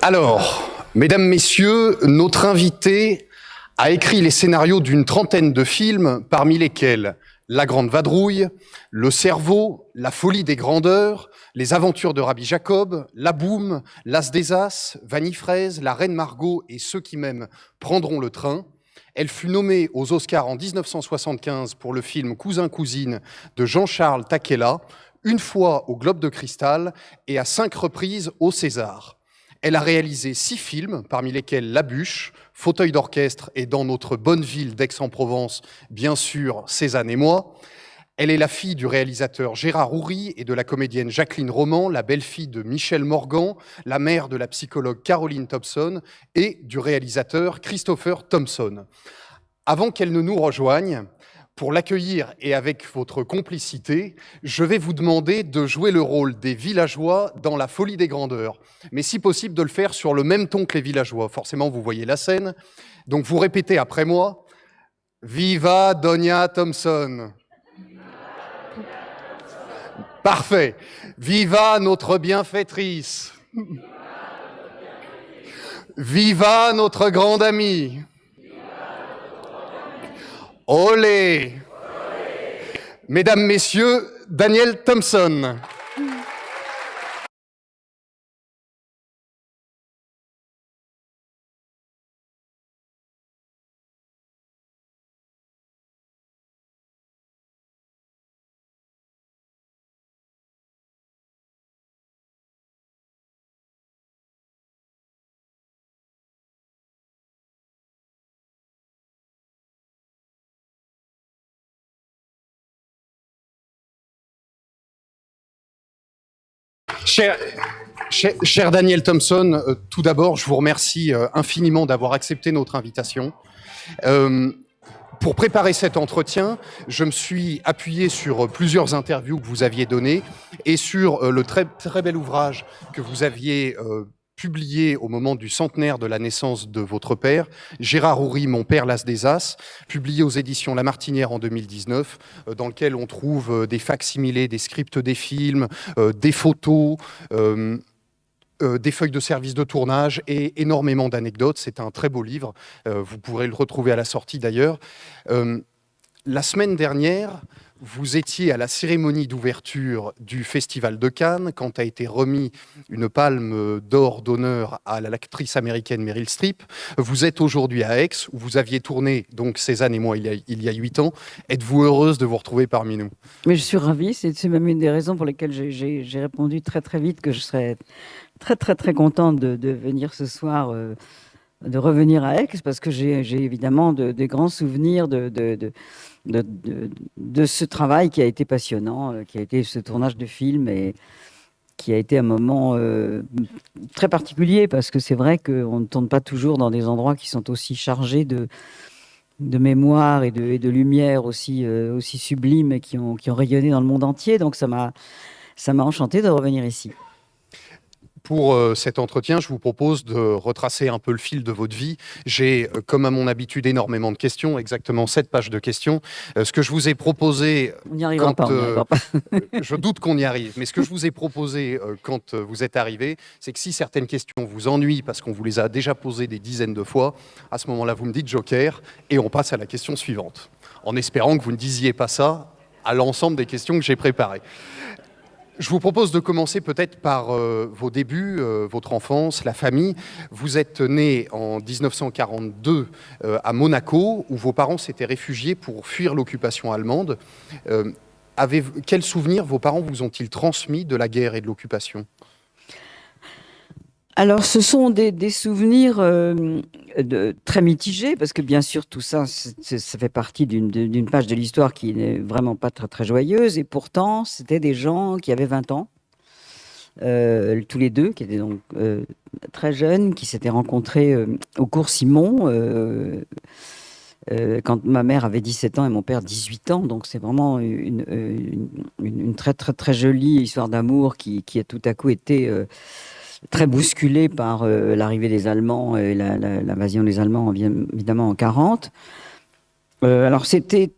Alors, mesdames, messieurs, notre invité a écrit les scénarios d'une trentaine de films, parmi lesquels La Grande Vadrouille, Le Cerveau, La Folie des Grandeurs, Les Aventures de Rabbi Jacob, La Boum, L'As des As, Vanille Fraise, La Reine Margot et Ceux qui m'aiment prendront le train. Elle fut nommée aux Oscars en 1975 pour le film Cousin-Cousine de Jean-Charles Takela, une fois au Globe de Cristal et à 5 reprises au César. Elle a réalisé 6 films, parmi lesquels La Bûche, Fauteuil d'orchestre et Dans notre bonne ville d'Aix-en-Provence, bien sûr, Cézanne et moi. Elle est la fille du réalisateur Gérard Houry et de la comédienne Jacqueline Roman, la belle-fille de Michel Morgan, la mère de la psychologue Caroline Thompson et du réalisateur Christopher Thompson. Avant qu'elle ne nous rejoigne, pour l'accueillir et avec votre complicité, je vais vous demander de jouer le rôle des villageois dans La Folie des Grandeurs. Mais si possible, de le faire sur le même ton que les villageois. Forcément, vous voyez la scène. Donc, vous répétez après moi. Viva Doña Thompson. Parfait. Viva notre bienfaitrice. Viva notre grande amie. Olé. Mesdames, Messieurs, Daniel Thompson. Cher Daniel Thompson, tout d'abord, je vous remercie infiniment d'avoir accepté notre invitation. Pour préparer cet entretien, je me suis appuyé sur plusieurs interviews que vous aviez données et sur le très bel ouvrage que vous aviez publié au moment du centenaire de la naissance de votre père, Gérard Houry, Mon père, l'As des As, publié aux éditions La Martinière en 2019, dans lequel on trouve des facsimilés, des scripts des films, des photos, des feuilles de service de tournage et énormément d'anecdotes. C'est un très beau livre. Vous pourrez le retrouver à la sortie d'ailleurs. La semaine dernière, vous étiez à la cérémonie d'ouverture du Festival de Cannes quand a été remis une palme d'or d'honneur à l'actrice américaine Meryl Streep. Vous êtes aujourd'hui à Aix où vous aviez tourné, donc Cézanne et moi, il y a 8 ans. Êtes-vous heureuse de vous retrouver parmi nous? Mais je suis ravie. C'est même une des raisons pour lesquelles j'ai répondu très vite que je serais très contente de venir ce soir, de revenir à Aix, parce que j'ai évidemment des grands souvenirs de ce travail qui a été passionnant, qui a été ce tournage de film et qui a été un moment très particulier, parce que c'est vrai qu'on ne tourne pas toujours dans des endroits qui sont aussi chargés de mémoire et de lumière aussi sublimes et qui ont rayonné dans le monde entier. Donc ça m'a enchanté de revenir ici. Pour cet entretien, je vous propose de retracer un peu le fil de votre vie. J'ai, comme à mon habitude, énormément de questions, exactement 7 pages de questions. Ce que je vous ai proposé... On n'y arrivera pas. Je doute qu'on y arrive, mais ce que je vous ai proposé quand vous êtes arrivé, c'est que si certaines questions vous ennuient parce qu'on vous les a déjà posées des dizaines de fois, à ce moment-là, vous me dites joker et on passe à la question suivante, en espérant que vous ne disiez pas ça à l'ensemble des questions que j'ai préparées. Je vous propose de commencer peut-être par vos débuts, votre enfance, la famille. Vous êtes né en 1942 à Monaco, où vos parents s'étaient réfugiés pour fuir l'occupation allemande. Quels souvenirs vos parents vous ont-ils transmis de la guerre et de l'occupation ? Alors, ce sont des souvenirs très mitigés, parce que bien sûr, tout ça, ça fait partie d'une page de l'histoire qui n'est vraiment pas très joyeuse. Et pourtant, c'était des gens qui avaient 20 ans, tous les deux, qui étaient donc très jeunes, qui s'étaient rencontrés au cours Simon, quand ma mère avait 17 ans et mon père 18 ans. Donc, c'est vraiment une très jolie histoire d'amour qui a tout à coup été... très bousculé par l'arrivée des Allemands et l'invasion des Allemands, évidemment, en 1940. Alors, c'était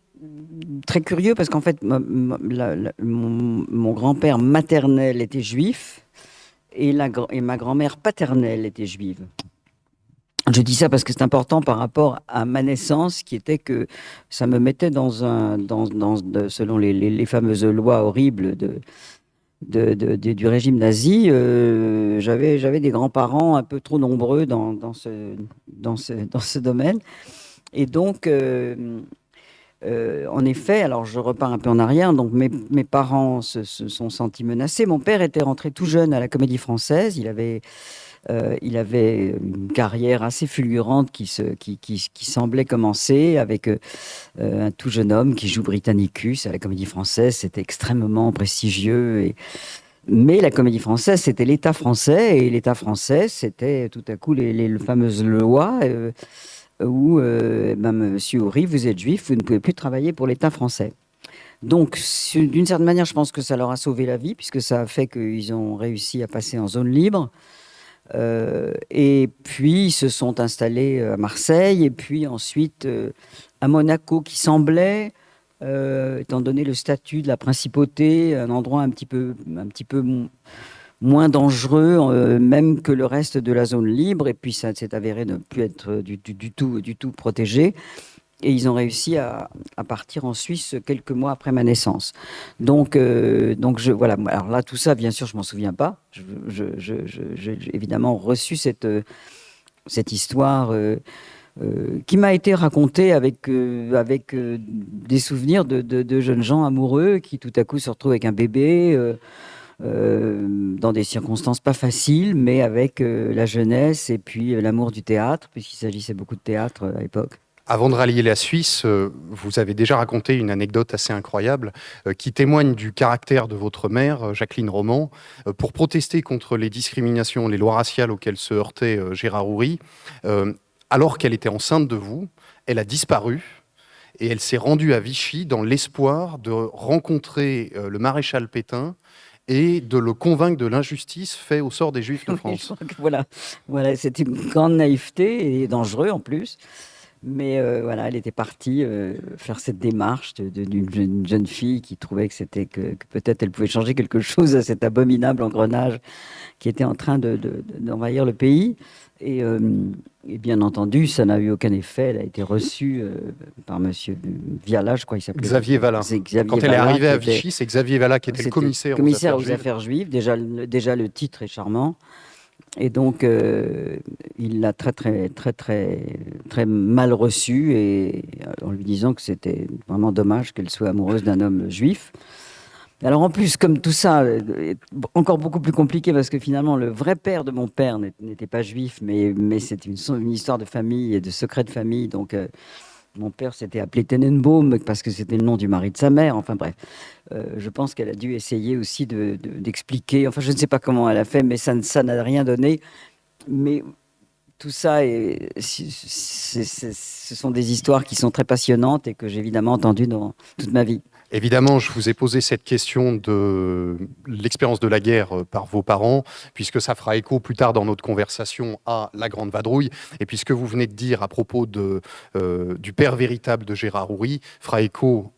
très curieux parce qu'en fait, mon grand-père maternel était juif et ma grand-mère paternelle était juive. Je dis ça parce que c'est important par rapport à ma naissance, qui était que ça me mettait selon les fameuses lois horribles du régime nazi, j'avais des grands-parents un peu trop nombreux dans ce domaine. Et donc, en effet, alors je repars un peu en arrière, donc mes parents se sont sentis menacés. Mon père était rentré tout jeune à la Comédie Française. Il avait une carrière assez fulgurante qui semblait commencer avec un tout jeune homme qui joue Britannicus à la Comédie Française. C'était extrêmement prestigieux. Mais la Comédie Française, c'était l'État français. Et l'État français, c'était tout à coup les fameuses lois où, monsieur Horry, vous êtes juif, vous ne pouvez plus travailler pour l'État français. Donc, d'une certaine manière, je pense que ça leur a sauvé la vie, puisque ça a fait qu'ils ont réussi à passer en zone libre. Et puis, ils se sont installés à Marseille, et puis ensuite à Monaco, qui semblait, étant donné le statut de la principauté, un endroit un petit peu moins dangereux, même que le reste de la zone libre. Et puis, ça s'est avéré ne plus être du tout protégé. Et ils ont réussi à partir en Suisse quelques mois après ma naissance. Donc voilà. Alors là, tout ça, bien sûr, je m'en souviens pas. J'ai évidemment reçu cette histoire qui m'a été racontée avec des souvenirs de jeunes gens amoureux qui tout à coup se retrouvent avec un bébé dans des circonstances pas faciles, mais avec la jeunesse et puis l'amour du théâtre, puisqu'il s'agissait beaucoup de théâtre à l'époque. Avant de rallier la Suisse, vous avez déjà raconté une anecdote assez incroyable qui témoigne du caractère de votre mère, Jacqueline Roman. Pour protester contre les discriminations, les lois raciales auxquelles se heurtait Gérard Houry, alors qu'elle était enceinte de vous, elle a disparu et elle s'est rendue à Vichy dans l'espoir de rencontrer le maréchal Pétain et de le convaincre de l'injustice faite au sort des Juifs de France. Oui, je crois que voilà, c'était une grande naïveté et dangereux en plus. Mais voilà, elle était partie faire cette démarche d'une jeune fille qui trouvait que peut-être elle pouvait changer quelque chose à cet abominable engrenage qui était en train d'envahir le pays. Et bien entendu, ça n'a eu aucun effet. Elle a été reçue par monsieur Viala, je crois qu'il s'appelait. Xavier Vallat. Quand elle est arrivée à Vichy, c'est Xavier Vallat qui était le commissaire aux affaires juives. Déjà, le titre est charmant. Et donc, il l'a très mal reçue, et en lui disant que c'était vraiment dommage qu'elle soit amoureuse d'un homme juif. Alors en plus, comme tout ça est encore beaucoup plus compliqué, parce que finalement, le vrai père de mon père n'était pas juif, mais c'est une histoire de famille et de secret de famille. Donc, mon père s'était appelé Tenenbaum parce que c'était le nom du mari de sa mère. Enfin bref, je pense qu'elle a dû essayer aussi d'expliquer. Enfin, je ne sais pas comment elle a fait, mais ça n'a rien donné. Mais tout ça, ce sont des histoires qui sont très passionnantes et que j'ai évidemment entendues dans toute ma vie. Évidemment, je vous ai posé cette question de l'expérience de la guerre par vos parents, puisque ça fera écho plus tard dans notre conversation à la Grande Vadrouille, et puisque vous venez de dire à propos du père véritable de Gérard Houry, fera écho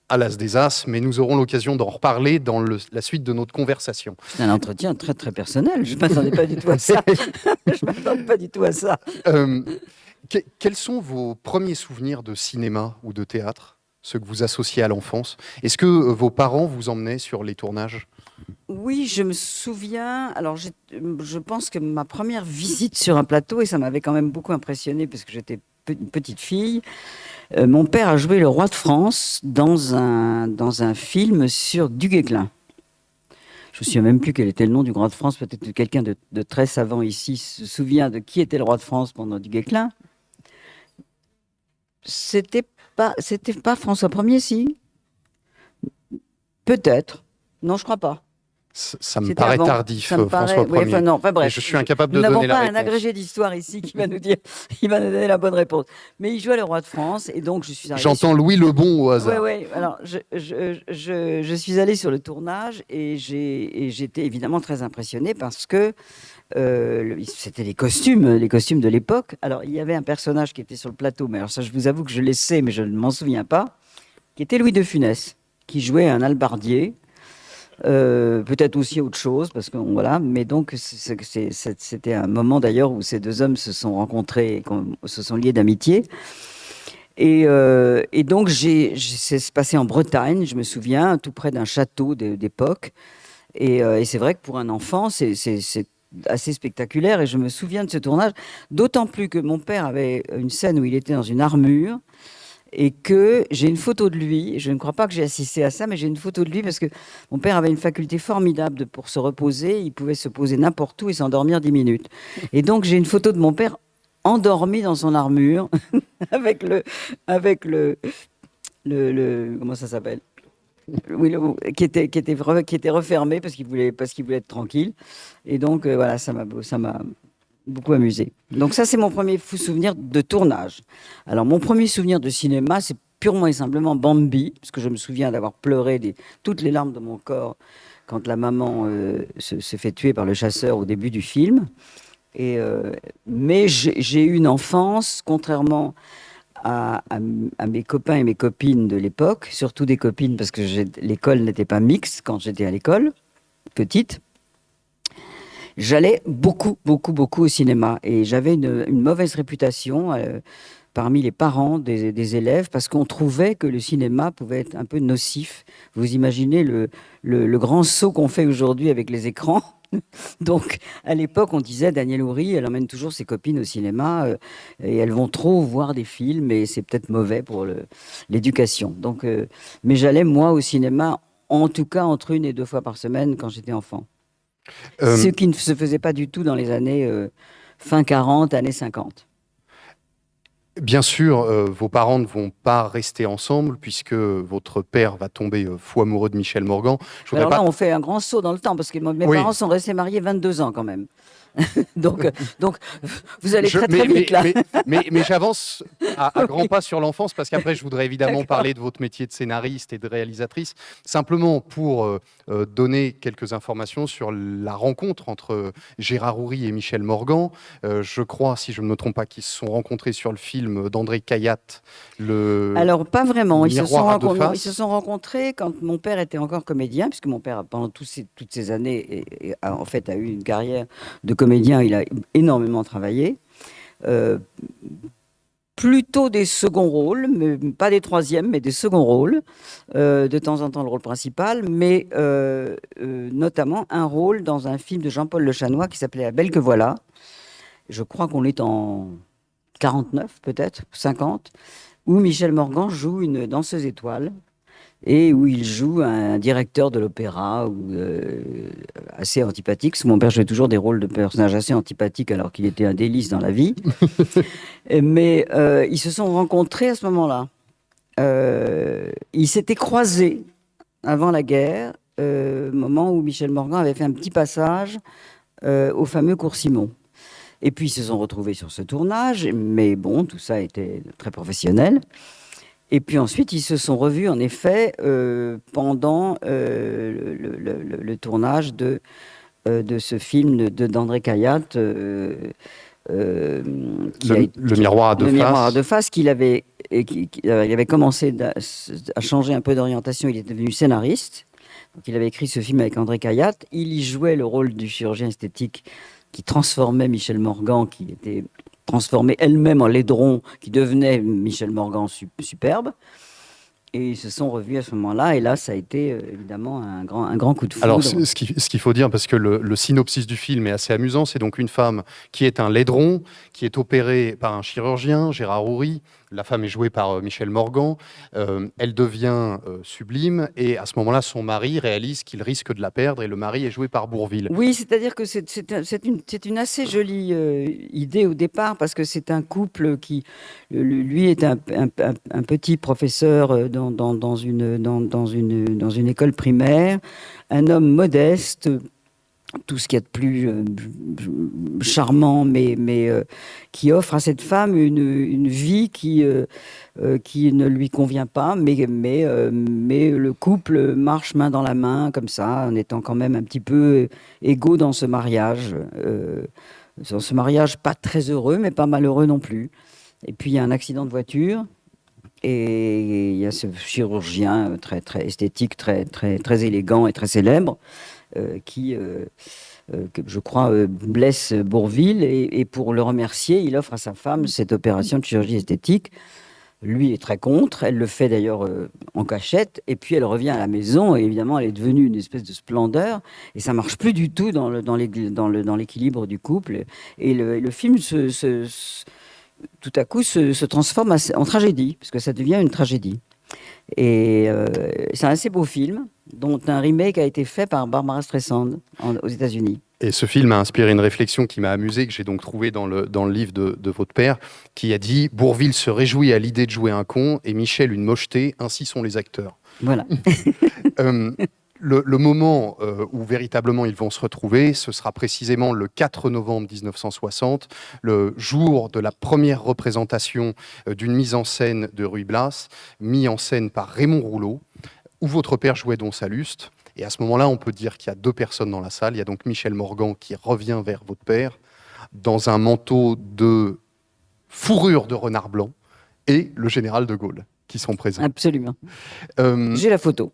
à l'As des As, mais nous aurons l'occasion d'en reparler dans la suite de notre conversation. C'est un entretien très très personnel, je ne m'attendais pas du tout à ça. Je ne m'attendais pas du tout à ça. Quels sont vos premiers souvenirs de cinéma ou de théâtre, ceux que vous associez à l'enfance? Est-ce que vos parents vous emmenaient sur les tournages? Oui, je me souviens. Alors, je pense que ma première visite sur un plateau, et ça m'avait quand même beaucoup impressionnée parce que j'étais une petite fille, mon père a joué le roi de France dans un film sur Duguesclin. Je ne me souviens même plus quel était le nom du roi de France. Peut-être que quelqu'un de très savant ici se souvient de qui était le roi de France pendant Duguesclin. C'était pas François Ier, si? Peut-être. Non, je crois pas. Ça me paraît tardif, François Ier. Oui, bref, je suis incapable de donner la réponse. Nous n'avons pas un agrégé d'histoire ici qui va nous donner la bonne réponse. Mais il jouait le roi de France, et donc je suis arrivée. J'entends Louis le Bon au hasard. Oui. Alors, je suis allée sur le tournage et j'étais évidemment très impressionnée parce que c'était les costumes de l'époque. Alors, il y avait un personnage qui était sur le plateau, mais alors ça, je vous avoue que je le sais, mais je ne m'en souviens pas, qui était Louis de Funès, qui jouait un hallebardier. Peut-être aussi autre chose, parce que voilà. Mais donc, c'était un moment d'ailleurs où ces deux hommes se sont rencontrés, et se sont liés d'amitié. Et donc, c'est passé en Bretagne, je me souviens, tout près d'un château d'époque. Et c'est vrai que pour un enfant, c'est assez spectaculaire. Et je me souviens de ce tournage, d'autant plus que mon père avait une scène où il était dans une armure et que j'ai une photo de lui. Je ne crois pas que j'ai assisté à ça, mais j'ai une photo de lui parce que mon père avait une faculté formidable pour se reposer. Il pouvait se poser n'importe où et s'endormir 10 minutes. Et donc, j'ai une photo de mon père endormi dans son armure avec comment ça s'appelle? Oui, qui était refermé parce qu'il voulait être tranquille. Et donc, voilà, ça m'a beaucoup amusé. Donc ça, c'est mon premier fou souvenir de tournage. Alors, mon premier souvenir de cinéma, c'est purement et simplement Bambi, parce que je me souviens d'avoir pleuré toutes les larmes de mon corps quand la maman se fait tuer par le chasseur au début du film. Mais j'ai eu une enfance, contrairement à mes copains et mes copines de l'époque, surtout des copines parce que l'école n'était pas mixte quand j'étais à l'école, petite. J'allais beaucoup, beaucoup, beaucoup au cinéma et j'avais une mauvaise réputation parmi les parents des élèves parce qu'on trouvait que le cinéma pouvait être un peu nocif. Vous imaginez le grand saut qu'on fait aujourd'hui avec les écrans. Donc, à l'époque, on disait Daniel Houry, elle emmène toujours ses copines au cinéma et elles vont trop voir des films et c'est peut-être mauvais pour l'éducation. Donc, mais j'allais moi au cinéma, en tout cas entre 1 et 2 fois par semaine quand j'étais enfant. Ce qui ne se faisait pas du tout dans les années fin 40, années 50. Bien sûr, vos parents ne vont pas rester ensemble puisque votre père va tomber fou amoureux de Michel Morgan. Alors là, on fait un grand saut dans le temps parce que mes parents sont restés mariés 22 ans quand même. donc, vous allez très vite là. Mais j'avance à grands pas sur l'enfance parce qu'après, je voudrais évidemment parler de votre métier de scénariste et de réalisatrice. Simplement pour donner quelques informations sur la rencontre entre Gérard Houry et Michel Morgan. Je crois, si je ne me trompe pas, qu'ils se sont rencontrés sur le film d'André Cayatte. Alors, pas vraiment. Ils se sont rencontrés quand mon père était encore comédien, puisque mon père, pendant toutes ces années, en fait, a eu une carrière de comédien. Il a énormément travaillé. Plutôt des seconds rôles, mais pas des troisièmes, mais des seconds rôles. De temps en temps, le rôle principal, mais notamment un rôle dans un film de Jean-Paul Le Chanois qui s'appelait La Belle que voilà. Je crois qu'on est en 49, peut-être, 50, où Michel Morgan joue une danseuse étoile et où il joue un directeur de l'opéra assez antipathique. Parce que mon père jouait toujours des rôles de personnages assez antipathiques alors qu'il était un délice dans la vie. Mais ils se sont rencontrés à ce moment-là. Ils s'étaient croisés avant la guerre, moment où Michel Morgan avait fait un petit passage au fameux Cours Simon. Et puis ils se sont retrouvés sur ce tournage, mais bon, tout ça était très professionnel. Et puis ensuite, ils se sont revus, en effet, pendant le tournage de ce film d'André Cayatte. Le miroir à deux faces. Le miroir à deux faces, il avait commencé à changer un peu d'orientation. Il était devenu scénariste. Donc, il avait écrit ce film avec André Cayatte. Il y jouait le rôle du chirurgien esthétique qui transformait Michel Morgan, qui était transformée elle-même en laidron, qui devenait Michel Morgan superbe. Et ils se sont revus à ce moment-là. Et là, ça a été évidemment un grand coup de foudre. Alors, ce qu'il faut dire, parce que le synopsis du film est assez amusant, c'est donc une femme qui est un laidron, qui est opérée par un chirurgien, Gérard Houry. La femme est jouée par Michel Morgan. Elle devient sublime. Et à ce moment-là, son mari réalise qu'il risque de la perdre. Et le mari est joué par Bourvil. Oui, c'est-à-dire que c'est une assez jolie idée au départ, parce que c'est un couple qui, lui, est un petit professeur dans une école primaire, un homme modeste, tout ce qu'il y a de plus charmant, mais qui offre à cette femme une vie qui ne lui convient pas, mais le couple marche main dans la main, comme ça, en étant quand même un petit peu égaux dans ce mariage. Pas très heureux, mais pas malheureux non plus. Et puis, il y a un accident de voiture Et il y a ce chirurgien très, très esthétique, très, très, très élégant et très célèbre, qui, que je crois, blesse Bourvil. Et pour le remercier, il offre à sa femme cette opération de chirurgie esthétique. Lui est très contre. Elle le fait d'ailleurs en cachette. Et puis elle revient à la maison. Et évidemment, elle est devenue une espèce de splendeur. Et ça marche plus du tout dans l'équilibre du couple. Et le film tout à coup se transforme en tragédie, parce que ça devient une tragédie. Et c'est un assez beau film, dont un remake a été fait par Barbara Streisand aux États-Unis. Et ce film a inspiré une réflexion qui m'a amusé, que j'ai donc trouvé dans le livre de votre père, qui a dit « Bourvil se réjouit à l'idée de jouer un con et Michel une mocheté, ainsi sont les acteurs Voilà. ». Le moment où véritablement ils vont se retrouver, ce sera précisément le 4 novembre 1960, le jour de la première représentation d'une mise en scène de Ruy Blas, mise en scène par Raymond Rouleau, où votre père jouait Don Salluste. Et à ce moment-là, on peut dire qu'il y a deux personnes dans la salle. Il y a donc Michel Morgan qui revient vers votre père dans un manteau de fourrure de renard blanc et le général de Gaulle qui sont présents. Absolument. J'ai la photo.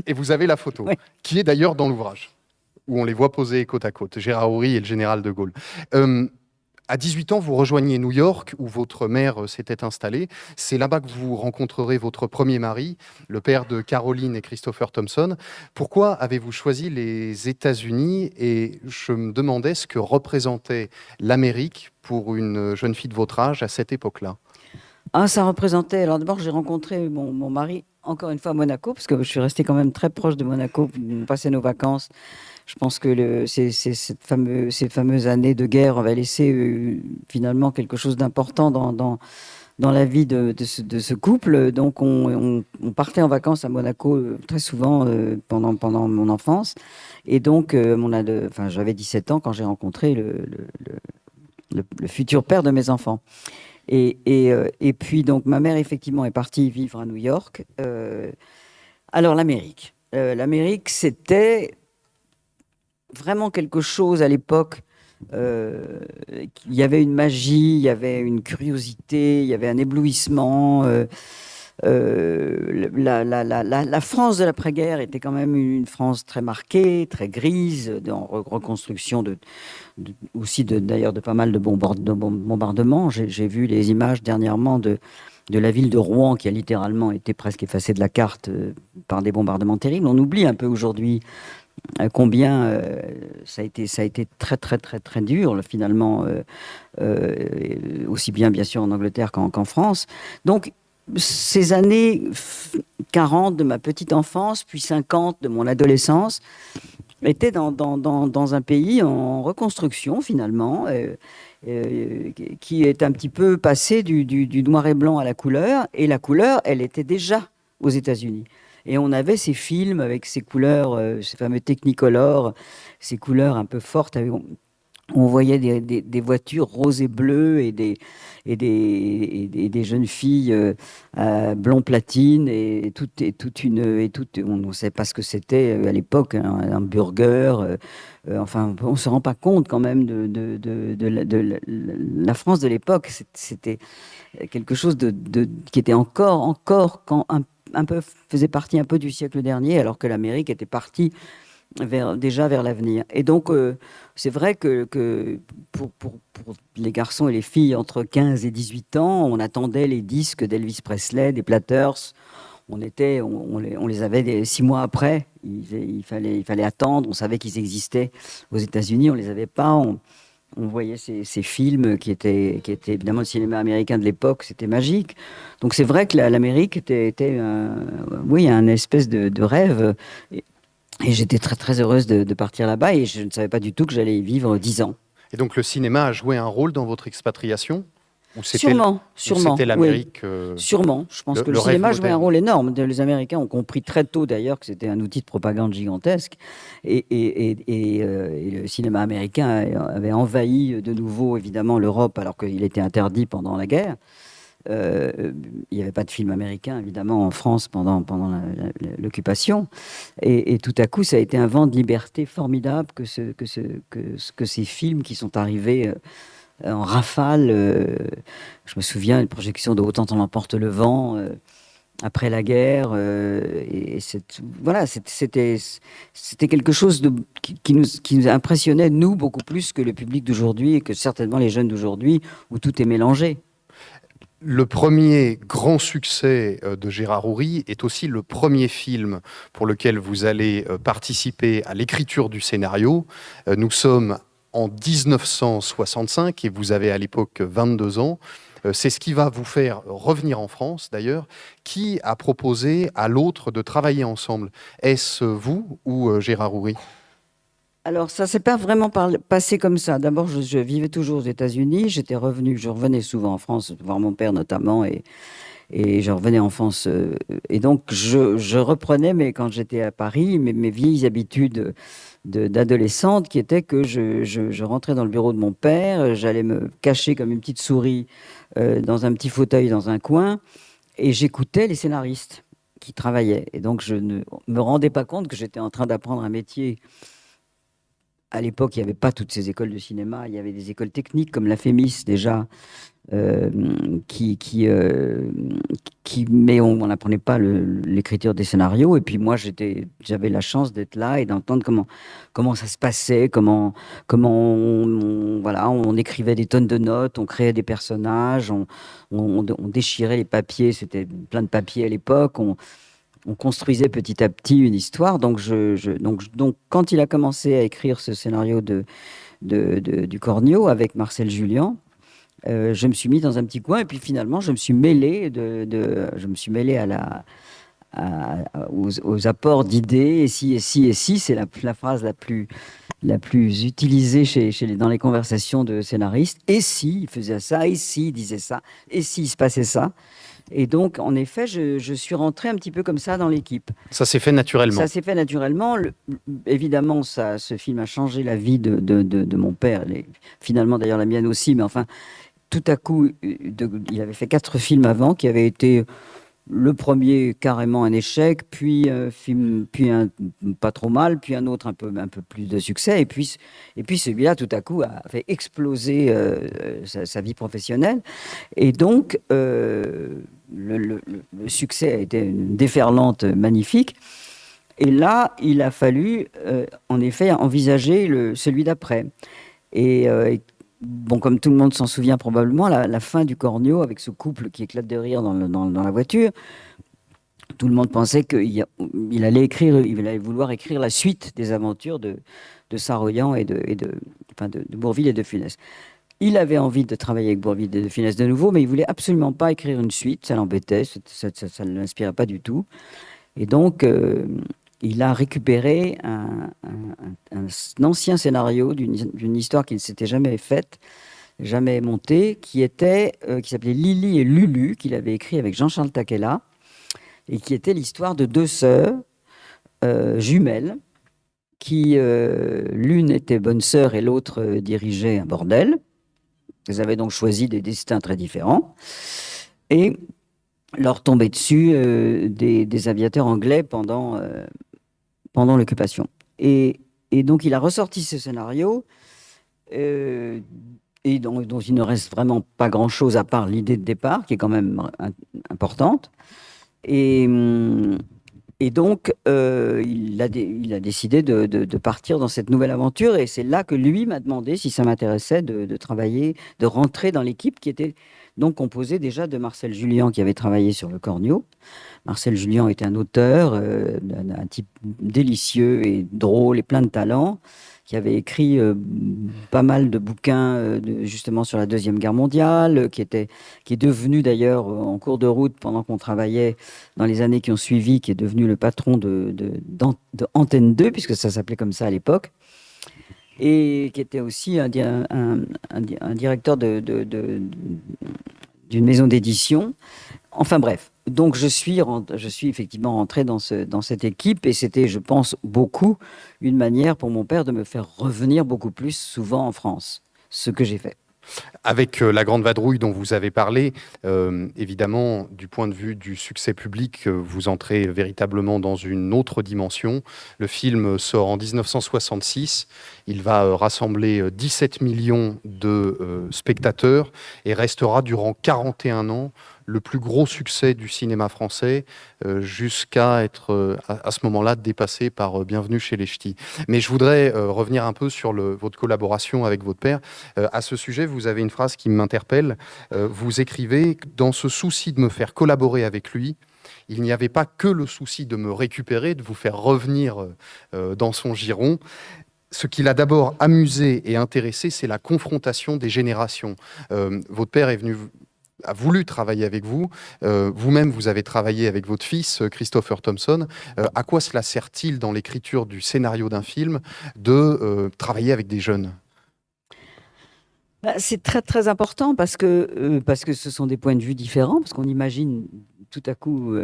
Et vous avez la photo, Oui. qui est d'ailleurs dans l'ouvrage, où on les voit posés côte à côte, Gérard Houry et le général de Gaulle. À 18 ans, vous rejoignez New York, où votre mère s'était installée. C'est là-bas que vous rencontrerez votre premier mari, le père de Caroline et Christopher Thompson. Pourquoi avez-vous choisi les États-Unis? Et je me demandais ce que représentait l'Amérique pour une jeune fille de votre âge à cette époque-là. Ah, ça représentait. Alors d'abord, j'ai rencontré mon mari, encore une fois, à Monaco, parce que je suis restée quand même très proche de Monaco, on passait nos vacances. Je pense que ces fameuses années de guerre avaient laissé finalement quelque chose d'important dans la vie de ce couple. Donc on partait en vacances à Monaco très souvent pendant mon enfance. Et donc j'avais 17 ans quand j'ai rencontré le futur père de mes enfants. Et puis, donc, ma mère, effectivement, est partie vivre à New York. Alors, l'Amérique. L'Amérique, c'était vraiment quelque chose à l'époque. Il y avait une magie, il y avait une curiosité, il y avait un éblouissement. La France de l'après-guerre était quand même une France très marquée, très grise, en reconstruction d'ailleurs de pas mal de bombardements. J'ai vu les images dernièrement de la ville de Rouen qui a littéralement été presque effacée de la carte par des bombardements terribles. On oublie un peu aujourd'hui combien ça a été très très très très dur finalement, aussi bien sûr en Angleterre qu'en France. Donc ces années 40 de ma petite enfance, puis 50 de mon adolescence, étaient dans un pays en reconstruction finalement, qui est un petit peu passé du noir et blanc à la couleur. Et la couleur, elle était déjà aux États-Unis. Et on avait ces films avec ces couleurs, ces fameux Technicolor, ces couleurs un peu fortes. On voyait des voitures roses et bleues et des jeunes filles blond platine on ne sait pas ce que c'était à l'époque, un burger. Enfin, on se rend pas compte quand même de la France de l'époque. C'était quelque chose qui était encore quand un peu faisait partie un peu du siècle dernier, alors que l'Amérique était partie déjà vers l'avenir. Et donc, c'est vrai que pour les garçons et les filles entre 15 et 18 ans, on attendait les disques d'Elvis Presley, des Platters. On les avait 6 mois après. Il fallait attendre. On savait qu'ils existaient aux États-Unis. On les avait pas. On voyait ces films qui étaient évidemment le cinéma américain de l'époque. C'était magique. Donc c'est vrai que l'Amérique était oui, un espèce de rêve. Et j'étais très très heureuse de partir là-bas, et je ne savais pas du tout que j'allais y vivre 10 ans. Et donc le cinéma a joué un rôle dans votre expatriation? Ou Sûrement, c'était l'Amérique, oui. Sûrement. Je pense que le rêve cinéma jouait un moderne. rôle énorme. Les Américains ont compris très tôt d'ailleurs que c'était un outil de propagande gigantesque. Et le cinéma américain avait envahi de nouveau évidemment l'Europe alors qu'il était interdit pendant la guerre. Il n'y avait pas de film américain, évidemment, en France pendant l'occupation. Et tout à coup, ça a été un vent de liberté formidable que ces films qui sont arrivés en rafale. Je me souviens une projection de Autant en emporte le vent après la guerre. Et voilà, c'était quelque chose qui nous impressionnait, nous, beaucoup plus que le public d'aujourd'hui et que certainement les jeunes d'aujourd'hui, où tout est mélangé. Le premier grand succès de Gérard Houry est aussi le premier film pour lequel vous allez participer à l'écriture du scénario. Nous sommes en 1965 et vous avez à l'époque 22 ans. C'est ce qui va vous faire revenir en France, d'ailleurs. Qui a proposé à l'autre de travailler ensemble? Est-ce vous ou Gérard Houry? Alors, ça s'est pas vraiment passé comme ça. D'abord, je vivais toujours aux États-Unis. Je revenais souvent en France, voir mon père notamment, et je revenais en France. Et donc, je reprenais, mais quand j'étais à Paris, mes vieilles habitudes d'adolescente, qui étaient que je rentrais dans le bureau de mon père, j'allais me cacher comme une petite souris dans un petit fauteuil dans un coin, et j'écoutais les scénaristes qui travaillaient. Et donc, je ne me rendais pas compte que j'étais en train d'apprendre un métier. À l'époque, il n'y avait pas toutes ces écoles de cinéma. Il y avait des écoles techniques comme la FEMIS déjà, euh, mais on n'apprenait pas l'écriture des scénarios. Et puis moi, j'avais la chance d'être là et d'entendre comment ça se passait, comment voilà, on écrivait des tonnes de notes, on créait des personnages, on déchirait les papiers. C'était plein de papiers à l'époque. On construisait petit à petit une histoire. Donc, donc quand il a commencé à écrire ce scénario du Cornio avec Marcel Julien, je me suis mis dans un petit coin et puis finalement, je me suis mêlé, je me suis mêlé aux apports d'idées. Et si, et si, et si, c'est la phrase la plus utilisée dans les conversations de scénaristes. Et si il faisait ça, et si il disait ça, et si il se passait ça. Et donc, en effet, je suis rentrée un petit peu comme ça dans l'équipe. Ça s'est fait naturellement. Ça s'est fait naturellement. Évidemment, ce film a changé la vie de mon père. Finalement, d'ailleurs, la mienne aussi. Mais enfin, tout à coup, il avait fait 4 films avant qui avaient été le premier carrément un échec, puis un film, puis un pas trop mal, puis un autre un peu plus de succès, et puis celui-là tout à coup a fait exploser sa vie professionnelle, et donc le succès a été une déferlante magnifique. Et là, il a fallu en effet envisager celui d'après. Et bon, comme tout le monde s'en souvient probablement, la fin du Cornio avec ce couple qui éclate de rire dans la voiture, tout le monde pensait qu'il allait vouloir écrire la suite des aventures de Saroyan enfin de Bourvil et de Funès. Il avait envie de travailler avec Bourvil et de Funès de nouveau, mais il voulait absolument pas écrire une suite, ça l'embêtait, ça ne l'inspirait pas du tout. Et donc, il a récupéré un ancien scénario d'une histoire qui ne s'était jamais faite, jamais montée, qui s'appelait Lily et Lulu, qu'il avait écrit avec Jean-Charles Takela, et qui était l'histoire de 2 sœurs jumelles, qui l'une était bonne sœur et l'autre dirigeait un bordel. Elles avaient donc choisi des destins très différents. Et leur tombaient dessus des aviateurs anglais pendant l'occupation. Et donc, il a ressorti ce scénario, et dont il ne reste vraiment pas grand-chose à part l'idée de départ, qui est quand même importante. Et donc, il a décidé de partir dans cette nouvelle aventure. Et c'est là que lui m'a demandé si ça m'intéressait de travailler, de rentrer dans l'équipe qui était donc composée déjà de Marcel Julien, qui avait travaillé sur le Cornio. Marcel Julien était un auteur, un type délicieux et drôle et plein de talent, qui avait écrit pas mal de bouquins justement sur la Deuxième Guerre mondiale, qui est devenu d'ailleurs en cours de route pendant qu'on travaillait dans les années qui ont suivi, qui est devenu le patron de Antenne 2, puisque ça s'appelait comme ça à l'époque, et qui était aussi un directeur d'une maison d'édition. Enfin bref, donc je suis effectivement rentré dans cette équipe, et c'était, je pense, beaucoup une manière pour mon père de me faire revenir beaucoup plus souvent en France, ce que j'ai fait. Avec La Grande Vadrouille dont vous avez parlé, évidemment, du point de vue du succès public, vous entrez véritablement dans une autre dimension. Le film sort en 1966. Il va rassembler 17 millions de spectateurs et restera durant 41 ans le plus gros succès du cinéma français, jusqu'à être à ce moment-là dépassé par Bienvenue chez les Ch'tis. Mais je voudrais revenir un peu sur votre collaboration avec votre père. À ce sujet, vous avez une phrase qui m'interpelle. Vous écrivez: dans ce souci de me faire collaborer avec lui, il n'y avait pas que le souci de me récupérer, de vous faire revenir dans son giron. Ce qui l'a d'abord amusé et intéressé, c'est la confrontation des générations. Votre père a voulu travailler avec vous. Vous-même, vous avez travaillé avec votre fils, Christopher Thompson. À quoi cela sert-il dans l'écriture du scénario d'un film travailler avec des jeunes? C'est très très important parce que ce sont des points de vue différents, parce qu'on imagine tout à coup,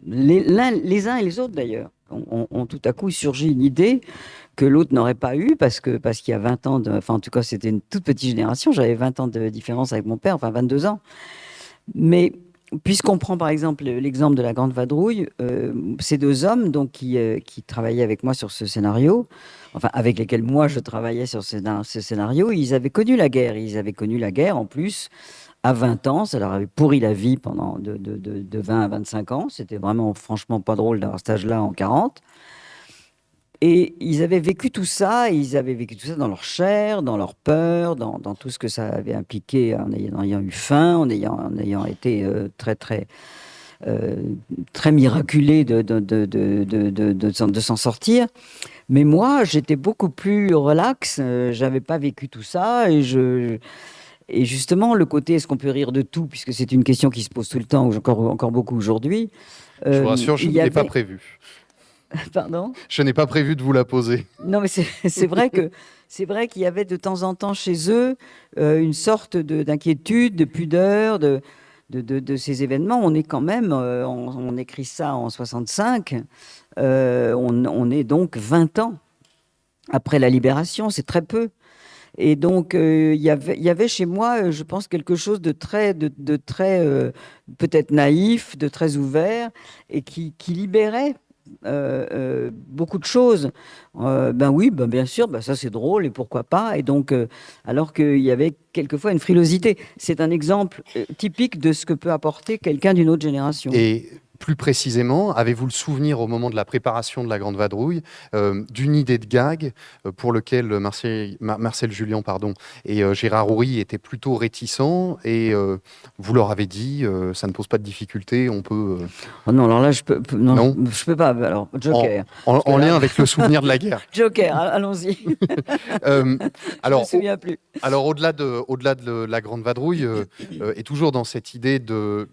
les uns et les autres d'ailleurs, ont tout à coup surgi une idée que l'autre n'aurait pas eu parce qu'il y a 20 ans, enfin en tout cas c'était une toute petite génération, j'avais 20 ans de différence avec mon père, enfin 22 ans. Mais puisqu'on prend par exemple l'exemple de La Grande Vadrouille, ces deux hommes donc, qui travaillaient avec moi sur ce scénario, enfin avec lesquels moi je travaillais sur ce scénario, ils avaient connu la guerre. Ils avaient connu la guerre en plus à 20 ans. Ça leur avait pourri la vie pendant de 20 à 25 ans. C'était vraiment franchement pas drôle d'avoir cet âge-là en 40. Et ils avaient vécu tout ça, et ils avaient vécu tout ça dans leur chair, dans leur peur, dans tout ce que ça avait impliqué en ayant eu faim, en ayant été très, très, euh, très miraculé de s'en sortir. Mais moi, j'étais beaucoup plus relax, j'avais pas vécu tout ça, et justement, le côté est-ce qu'on peut rire de tout, puisque c'est une question qui se pose tout le temps, encore beaucoup aujourd'hui. Je vous rassure, je Il ne y l'ai pas avait... prévu. Pardon? Je n'ai pas prévu de vous la poser. Non, mais c'est vrai qu'il y avait de temps en temps chez eux une sorte d'inquiétude, de pudeur de ces événements. On est quand même, on écrit ça en 65, on est donc 20 ans après la libération, c'est très peu. Et donc, il y avait chez moi, je pense, quelque chose de très peut-être naïf, de très ouvert, et qui libérait beaucoup de choses. Ben oui, ben bien sûr, ben ça c'est drôle et pourquoi pas. Et donc, alors qu'il y avait quelquefois une frilosité. C'est un exemple typique de ce que peut apporter quelqu'un d'une autre génération. Et plus précisément, avez-vous le souvenir au moment de la préparation de La Grande Vadrouille d'une idée de gag pour lequel Marcel Julien et Gérard Houry étaient plutôt réticents, et vous leur avez dit ça ne pose pas de difficulté, on peut... Oh non, alors là, non, Non, je peux pas. Alors, Joker. en lien avec le souvenir de la guerre. Joker, allons-y. Alors, je me souviens plus. Alors, au-delà de La Grande Vadrouille, et toujours dans cette idée de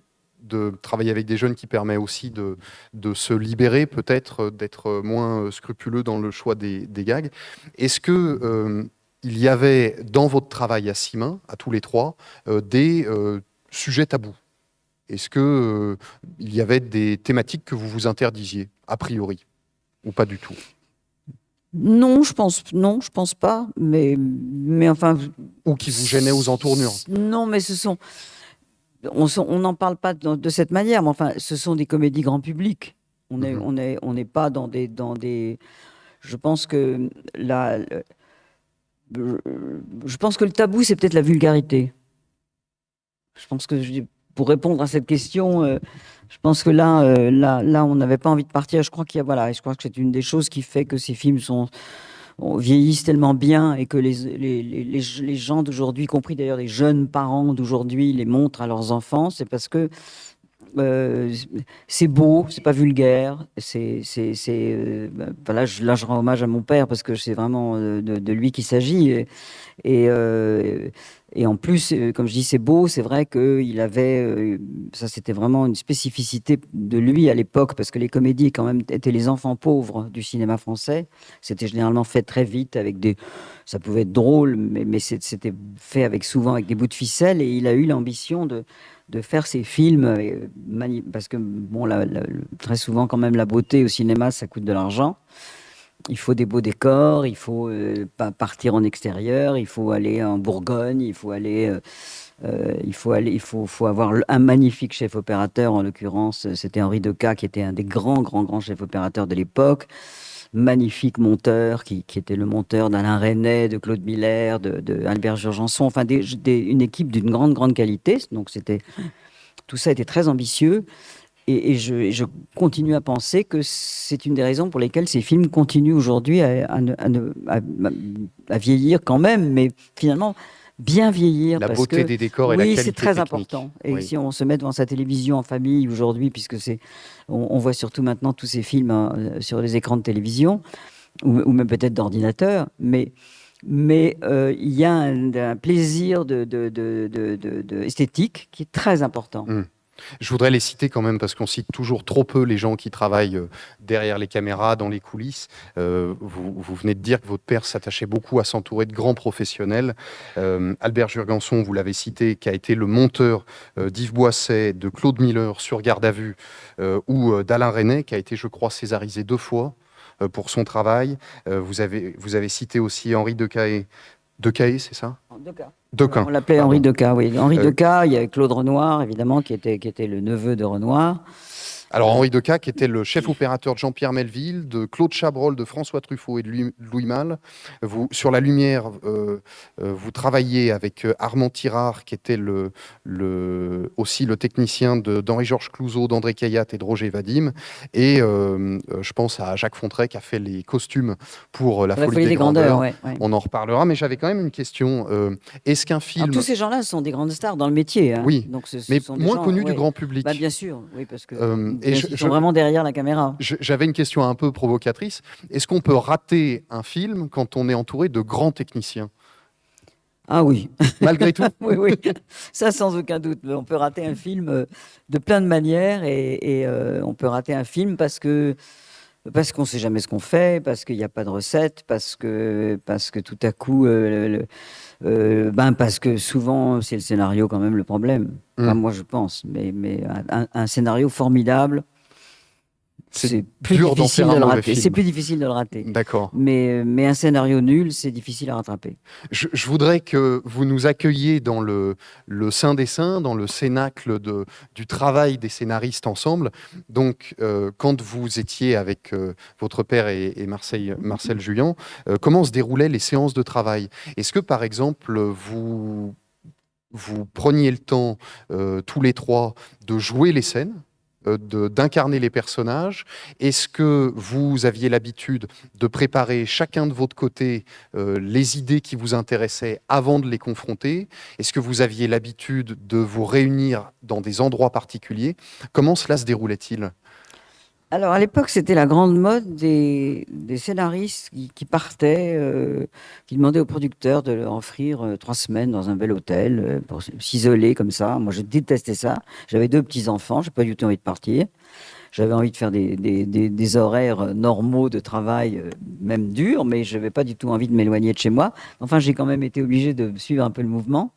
travailler avec des jeunes qui permet aussi de se libérer, peut-être, d'être moins scrupuleux dans le choix des gags, est-ce que il y avait dans votre travail à six mains, à tous les trois, des sujets tabous? Est-ce que il y avait des thématiques que vous vous interdisiez, a priori, ou pas du tout? Non, je pense pas. Mais enfin. Ou qui vous gênaient aux entournures? Non, mais on n'en parle pas de cette manière, mais enfin, ce sont des comédies grand public. On n'est pas dans des. Je pense que je pense que le tabou, c'est peut-être la vulgarité. Je pense que pour répondre à cette question, je pense que là, on n'avait pas envie de partir. Je crois je crois que c'est une des choses qui fait que ces films vieillissent tellement bien, et que les gens d'aujourd'hui, y compris d'ailleurs les jeunes parents d'aujourd'hui, les montrent à leurs enfants. C'est parce que c'est beau, c'est pas vulgaire. Là, je rends hommage à mon père parce que c'est vraiment de lui qu'il s'agit. Et, euh, et en plus, comme je dis, c'est beau. C'est vrai qu'il avait, ça c'était vraiment une spécificité de lui à l'époque, parce que les comédies quand même étaient les enfants pauvres du cinéma français. C'était généralement fait très vite ça pouvait être drôle, mais c'était fait souvent avec des bouts de ficelle. Et il a eu l'ambition de faire ces films, parce que bon, très souvent quand même la beauté au cinéma ça coûte de l'argent. il faut des beaux décors, il faut partir en extérieur, il faut aller en Bourgogne, il faut avoir un magnifique chef opérateur. En l'occurrence, c'était Henri Decaux, qui était un des grands chefs opérateurs de l'époque. Magnifique monteur, qui était le monteur d'Alain Resnais, de Claude Miller, de Albert Jurgenson, enfin une équipe d'une grande qualité. Donc tout ça était très ambitieux. Et je continue à penser que c'est une des raisons pour lesquelles ces films continuent aujourd'hui à vieillir quand même, mais finalement bien vieillir. La Parce beauté que, des décors et la oui, qualité c'est très technique. important. Et Oui. si on se met devant sa télévision en famille aujourd'hui, puisque on voit surtout maintenant tous ces films sur les écrans de télévision, ou même peut-être d'ordinateur, mais il y a un plaisir esthétique qui est très important. Mm. Je voudrais les citer quand même parce qu'on cite toujours trop peu les gens qui travaillent derrière les caméras, dans les coulisses. Vous venez de dire que votre père s'attachait beaucoup à s'entourer de grands professionnels. Albert Jurgenson, vous l'avez cité, qui a été le monteur d'Yves Boisset, de Claude Miller sur Garde à vue, ou d'Alain Resnais, qui a été, je crois, césarisé 2 fois pour son travail. Vous avez cité aussi Henri Decaë. Decaë, c'est ça? Decaux. On l'appelait Pardon. Henri Decaux, oui. Henri Decaux, il y a Claude Renoir, évidemment, qui était le neveu de Renoir. Alors Henri Decaux, qui était le chef opérateur de Jean-Pierre Melville, de Claude Chabrol, de François Truffaut et de Louis Malle. Sur la lumière, vous travaillez avec Armand Tirard, qui était aussi le technicien d'Henri-Georges Clouzot, d'André Caillat et de Roger Vadim. Et je pense à Jacques Fontrey, qui a fait les costumes pour La Folie des Grandeurs. Ouais. On en reparlera, mais j'avais quand même une question. Est-ce qu'un film... Alors, tous ces gens-là sont des grandes stars dans le métier. Hein. Oui, donc mais sont des moins gens, connus du grand public. Bah, bien sûr, oui, parce que et ils sont vraiment derrière la caméra. J'avais une question un peu provocatrice. Est-ce qu'on peut rater un film quand on est entouré de grands techniciens? Ah oui. Malgré tout? Oui, ça sans aucun doute. On peut rater un film de plein de manières et on peut rater un film parce qu'on ne sait jamais ce qu'on fait, parce qu'il n'y a pas de recette, parce que tout à coup, parce que souvent, c'est le scénario quand même le problème. Enfin, moi, je pense. Mais un scénario formidable, c'est plus difficile de le rater. C'est plus difficile de le rater. D'accord. Mais un scénario nul, c'est difficile à rattraper. Je voudrais que vous nous accueilliez dans le Saint des Saints, dans le cénacle du travail des scénaristes ensemble. Donc, quand vous étiez avec votre père et Marcel Julian, comment se déroulaient les séances de travail? Est-ce que, par exemple, vous preniez le temps, tous les trois, de jouer les scènes, d'incarner les personnages? Est-ce que vous aviez l'habitude de préparer chacun de votre côté les idées qui vous intéressaient avant de les confronter? Est-ce que vous aviez l'habitude de vous réunir dans des endroits particuliers? Comment cela se déroulait-il? Alors, à l'époque, c'était la grande mode des scénaristes qui partaient, qui demandaient aux producteurs de leur offrir 3 semaines dans un bel hôtel pour s'isoler comme ça. Moi, je détestais ça. J'avais 2 petits-enfants, je n'ai pas du tout envie de partir. J'avais envie de faire des horaires normaux de travail, même durs, mais je n'avais pas du tout envie de m'éloigner de chez moi. Enfin, j'ai quand même été obligé de suivre un peu le mouvement.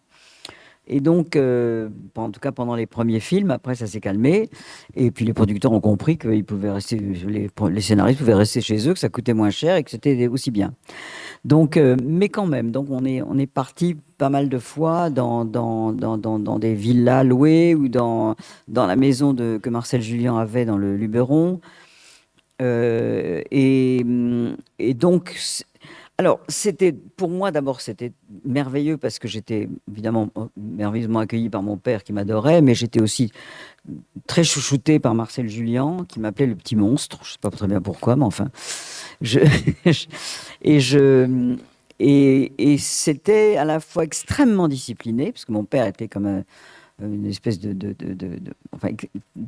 Et donc, en tout cas pendant les premiers films, après ça s'est calmé. Et puis les producteurs ont compris qu'ils pouvaient rester, les scénaristes pouvaient rester chez eux, que ça coûtait moins cher et que c'était aussi bien. Donc, mais quand même, donc on est parti pas mal de fois dans des villas louées ou dans la maison que Marcel Julian avait dans le Luberon. Et donc. Alors, pour moi, d'abord, c'était merveilleux parce que j'étais évidemment merveilleusement accueilli par mon père qui m'adorait, mais j'étais aussi très chouchouté par Marcel Julian qui m'appelait le petit monstre. Je ne sais pas très bien pourquoi, mais enfin. Et c'était à la fois extrêmement discipliné, parce que mon père était comme une espèce enfin,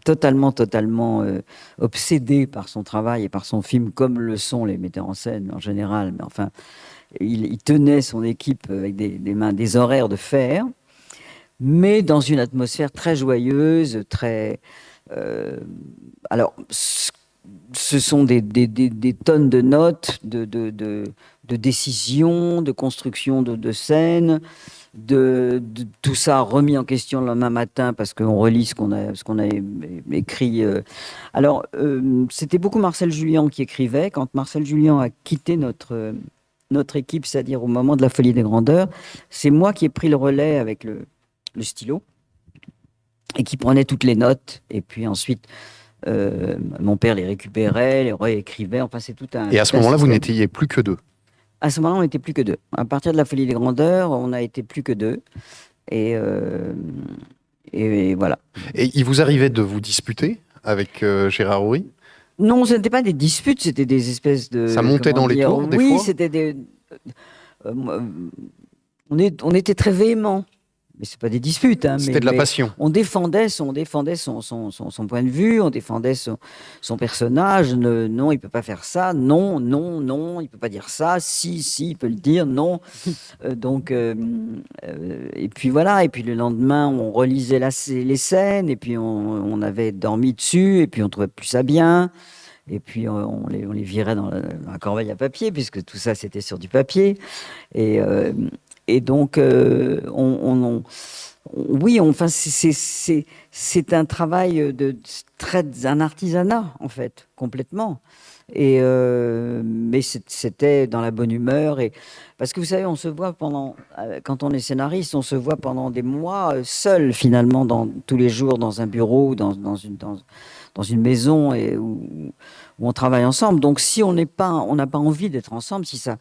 totalement obsédé par son travail et par son film, comme le sont les metteurs en scène en général. Mais enfin, il tenait son équipe avec des horaires de fer, mais dans une atmosphère très joyeuse, très... alors, ce sont des tonnes de notes, de décisions, de construction de scènes. de tout ça remis en question le lendemain matin parce qu'on relit ce qu'on a écrit. Alors, c'était beaucoup Marcel Julien qui écrivait. Quand Marcel Julien a quitté notre équipe, c'est-à-dire au moment de la Folie des Grandeurs, c'est moi qui ai pris le relais avec le stylo et qui prenait toutes les notes. Et puis ensuite, mon père les récupérait, les réécrivait. Enfin, c'est tout un. Et à ce moment-là, vous n'étiez plus que deux. À ce moment-là, on n'était plus que deux. À partir de la Folie des Grandeurs, on a été plus que deux. Et voilà. Et il vous arrivait de vous disputer avec Gérard Houry? Non, ce n'était pas des disputes, c'était des espèces de. Ça montait dans les tours, des fois? Oui, c'était des. On était très véhéments. Mais c'est pas des disputes. Hein, c'était de la passion. On défendait son point de vue, on défendait son personnage. Non, il peut pas faire ça. Non, non, non, il peut pas dire ça. Si, il peut le dire. Non. Et puis voilà. Et puis le lendemain, on relisait les scènes. Et puis on avait dormi dessus. Et puis on trouvait plus ça bien. Et puis on les virait dans la corbeille à papier, puisque tout ça c'était sur du papier. Et donc, oui, enfin, c'est un travail un artisanat, en fait, complètement. Mais c'était dans la bonne humeur. Parce que vous savez, on se voit quand on est scénariste, on se voit pendant des mois seul, finalement, tous les jours, dans un bureau, dans une maison où on travaille ensemble. Donc, si on n'a pas envie d'être ensemble, ça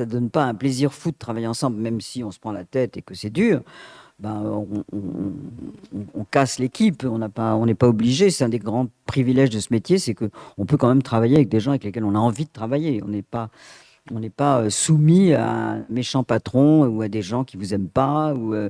donne pas un plaisir fou de travailler ensemble, même si on se prend la tête et que c'est dur, ben, on casse l'équipe. On n'est pas obligé. C'est un des grands privilèges de ce métier, c'est qu'on peut quand même travailler avec des gens avec lesquels on a envie de travailler. On n'est pas soumis à un méchant patron ou à des gens qui vous aiment pas. Voilà,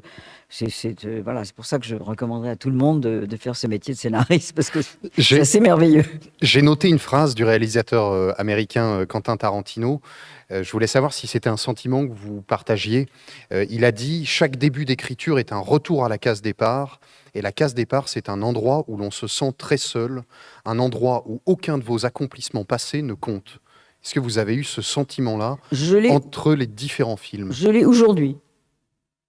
c'est pour ça que je recommanderais à tout le monde de faire ce métier de scénariste, parce que c'est assez merveilleux. J'ai noté une phrase du réalisateur américain Quentin Tarantino. Je voulais savoir si c'était un sentiment que vous partagiez. Il a dit « Chaque début d'écriture est un retour à la case départ. Et la case départ, c'est un endroit où l'on se sent très seul, un endroit où aucun de vos accomplissements passés ne compte. » Est-ce que vous avez eu ce sentiment-là entre les différents films? Je l'ai aujourd'hui.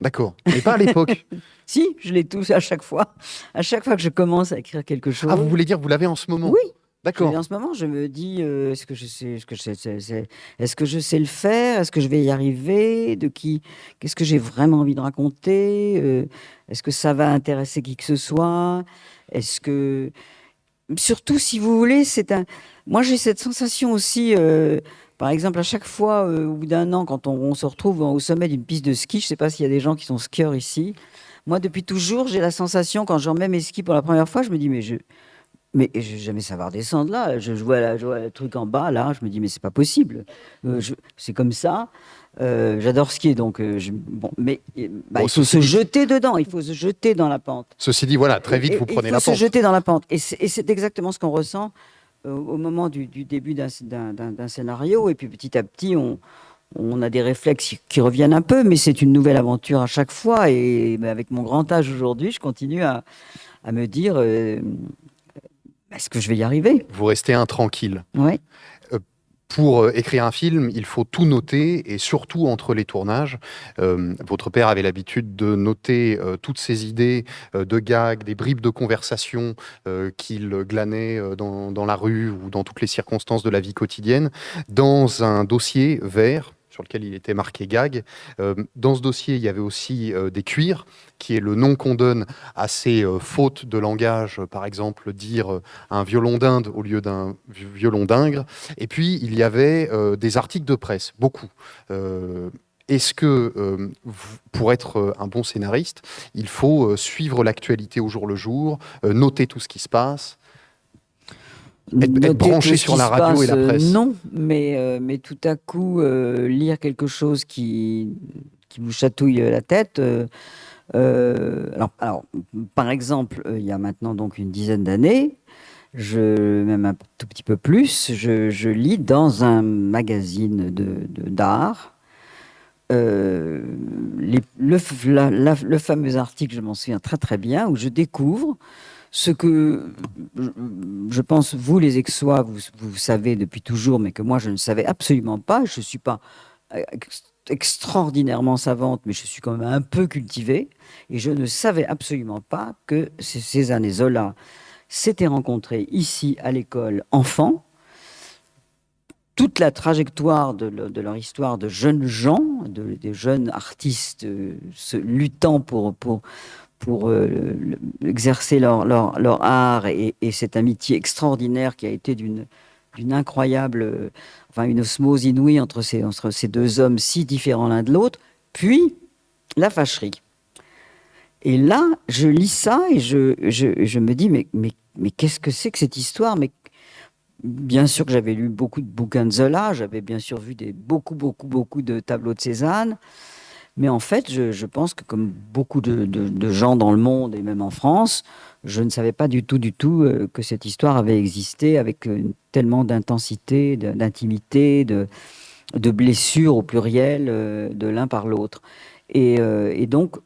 D'accord, mais pas à l'époque. Si, je l'ai tous à chaque fois. À chaque fois que je commence à écrire quelque chose. Ah, vous voulez dire, vous l'avez en ce moment? Oui. D'accord. En ce moment, je me dis, est-ce que je sais le faire? Est-ce que je vais y arriver? Qu'est-ce que j'ai vraiment envie de raconter? Est-ce que ça va intéresser qui que ce soit? Surtout, si vous voulez, moi, j'ai cette sensation aussi. Par exemple, à chaque fois, au bout d'un an, quand on se retrouve au sommet d'une piste de ski, je ne sais pas s'il y a des gens qui sont skieurs ici. Moi, depuis toujours, j'ai la sensation, quand je remets mes skis pour la première fois, je me dis, mais je vais jamais savoir descendre là. Je vois le truc en bas, là, je me dis, mais c'est pas possible. C'est comme ça. J'adore skier, donc mais il faut se jeter dedans, il faut se jeter dans la pente. Ceci dit, voilà, très vite, vous prenez la pente. Il faut se jeter dans la pente. Et c'est exactement ce qu'on ressent au moment du début d'un scénario. Et puis petit à petit, on a des réflexes qui reviennent un peu, mais c'est une nouvelle aventure à chaque fois. Et avec mon grand âge aujourd'hui, je continue à me dire, est-ce que je vais y arriver? Vous restez intranquille. Oui. Pour écrire un film, il faut tout noter, et surtout entre les tournages. Votre père avait l'habitude de noter toutes ses idées de gags, des bribes de conversation qu'il glanait dans la rue ou dans toutes les circonstances de la vie quotidienne, dans un dossier vert sur lequel il était marqué gag. Dans ce dossier, il y avait aussi des cuirs, qui est le nom qu'on donne à ces fautes de langage, par exemple dire un violon d'Inde au lieu d'un violon d'Ingres. Et puis, il y avait des articles de presse, beaucoup. Est-ce que, pour être un bon scénariste, il faut suivre l'actualité au jour le jour, noter tout ce qui se passe, être branché sur la radio et la presse? Non, mais tout à coup, lire quelque chose qui vous chatouille la tête. Alors, par exemple, il y a maintenant donc une dizaine d'années, même un tout petit peu plus, je lis dans un magazine d'art le fameux article, je m'en souviens très très bien, où je découvre ce que je pense, vous les Aixois, vous savez depuis toujours, mais que moi je ne savais absolument pas. Je ne suis pas extraordinairement savante, mais je suis quand même un peu cultivée, et je ne savais absolument pas que Cézanne et Zola s'étaient rencontrés ici à l'école enfant. Toute la trajectoire de leur histoire de jeunes gens, des jeunes artistes luttant pour exercer leur art et cette amitié extraordinaire qui a été d'une incroyable, enfin une osmose inouïe entre ces deux hommes si différents l'un de l'autre, puis la fâcherie. Et là, je lis ça et je me dis, mais qu'est-ce que c'est que cette histoire? Mais bien sûr que j'avais lu beaucoup de bouquins de Zola, j'avais bien sûr vu beaucoup de tableaux de Cézanne, mais en fait, je pense que comme beaucoup de gens dans le monde et même en France, je ne savais pas du tout que cette histoire avait existé avec tellement d'intensité, d'intimité, de blessures au pluriel de l'un par l'autre. Et donc,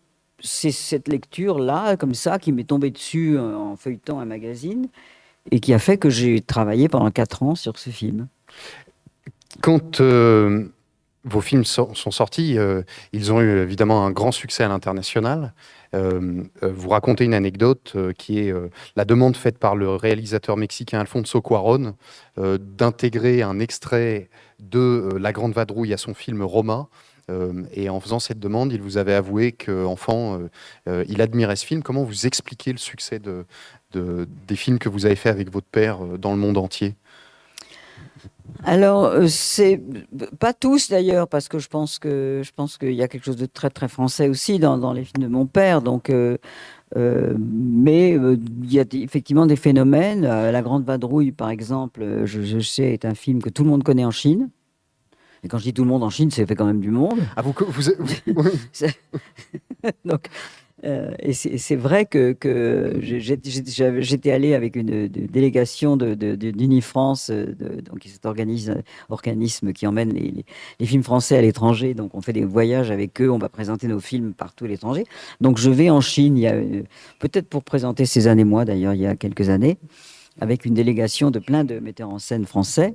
c'est cette lecture-là, comme ça, qui m'est tombée dessus en feuilletant un magazine et qui a fait que j'ai travaillé pendant 4 ans sur ce film. Quand vos films sont sortis, ils ont eu évidemment un grand succès à l'international. Vous racontez une anecdote qui est la demande faite par le réalisateur mexicain Alfonso Cuarón d'intégrer un extrait de La Grande Vadrouille à son film Roma. Et en faisant cette demande, il vous avait avoué qu'enfant, il admirait ce film. Comment vous expliquez le succès des films que vous avez fait avec votre père dans le monde entier? Alors, c'est pas tous d'ailleurs, parce que je pense qu'il y a quelque chose de très très français aussi dans les films de mon père. Donc, mais il y a effectivement des phénomènes. La Grande Vadrouille, par exemple, je sais, est un film que tout le monde connaît en Chine. Et quand je dis tout le monde en Chine, c'est fait quand même du monde. Ah, oui. Donc, et c'est vrai que j'étais allé avec une délégation d'Unifrance, donc cet organisme qui emmène les films français à l'étranger. Donc on fait des voyages avec eux, on va présenter nos films partout à l'étranger. Donc je vais en Chine, il y a peut-être pour présenter Cézanne et moi d'ailleurs, il y a quelques années, avec une délégation de plein de metteurs en scène français.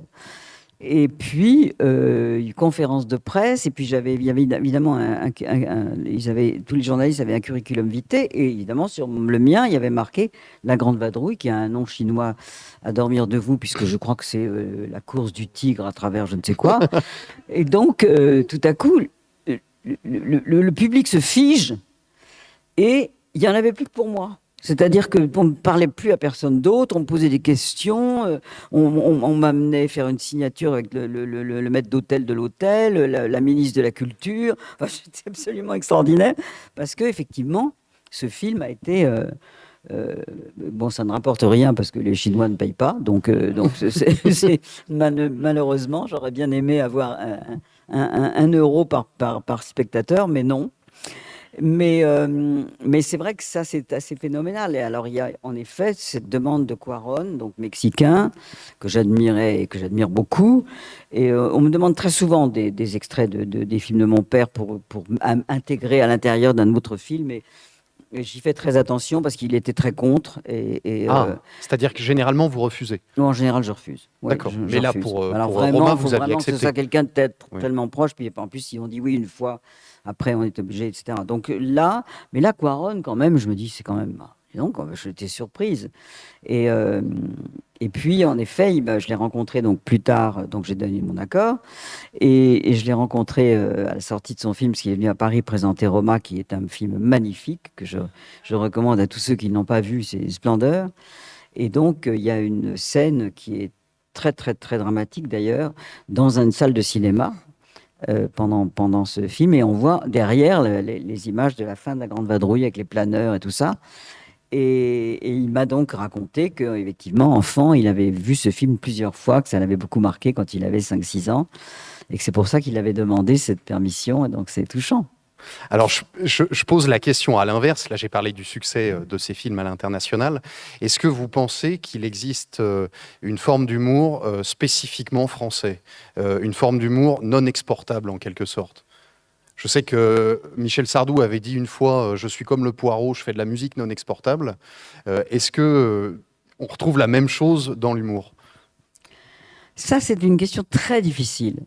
Et puis, une conférence de presse, et puis il y avait évidemment tous les journalistes avaient un curriculum vitae, et évidemment, sur le mien, il y avait marqué La Grande Vadrouille, qui a un nom chinois à dormir debout, puisque je crois que c'est la course du tigre à travers je ne sais quoi. Et donc, tout à coup, le public se fige, et il n'y en avait plus que pour moi. C'est-à-dire qu'on ne parlait plus à personne d'autre, on me posait des questions, on m'amenait faire une signature avec le maître d'hôtel de l'hôtel, la ministre de la Culture. Enfin, c'était absolument extraordinaire, parce qu'effectivement, ce film a été... bon, ça ne rapporte rien parce que les Chinois ne payent pas, donc malheureusement, j'aurais bien aimé avoir un euro par spectateur, mais non. Mais c'est vrai que ça, c'est assez phénoménal. Et alors, il y a en effet cette demande de Cuarón, donc mexicain, que j'admirais et que j'admire beaucoup. Et on me demande très souvent des extraits des films de mon père pour intégrer à l'intérieur d'un autre film. Et j'y fais très attention parce qu'il était très contre. C'est-à-dire que généralement, vous refusez? Non, en général, je refuse. Ouais, d'accord. Mais là, refuse. pour Alors, vraiment, Roma, vous aviez accepté. Que ce soit quelqu'un de tellement proche. Puis en plus, si on dit oui une fois, après, on est obligé, etc. Donc là, mais là, Cuarón, quand même, je me dis, c'est quand même... Donc, j'étais surprise. Et puis, en effet, je l'ai rencontré donc, plus tard, donc j'ai donné mon accord. Et je l'ai rencontré à la sortie de son film, parce qu'il est venu à Paris présenter Roma, qui est un film magnifique, que je recommande à tous ceux qui ne l'ont pas vu, c'est Splendeur. Et donc, il y a une scène qui est très, très, très dramatique d'ailleurs, dans une salle de cinéma, pendant ce film, et on voit derrière les images de la fin de La Grande Vadrouille avec les planeurs et tout ça. Et il m'a donc raconté qu'effectivement, enfant, il avait vu ce film plusieurs fois, que ça l'avait beaucoup marqué quand il avait 5-6 ans, et que c'est pour ça qu'il avait demandé cette permission, et donc c'est touchant. Alors, je pose la question à l'inverse. Là, j'ai parlé du succès de ces films à l'international. Est-ce que vous pensez qu'il existe une forme d'humour spécifiquement français, une forme d'humour non exportable en quelque sorte? Je sais que Michel Sardou avait dit une fois « Je suis comme le poireau, je fais de la musique non exportable ». Est-ce que on retrouve la même chose dans l'humour? Ça, c'est une question très difficile.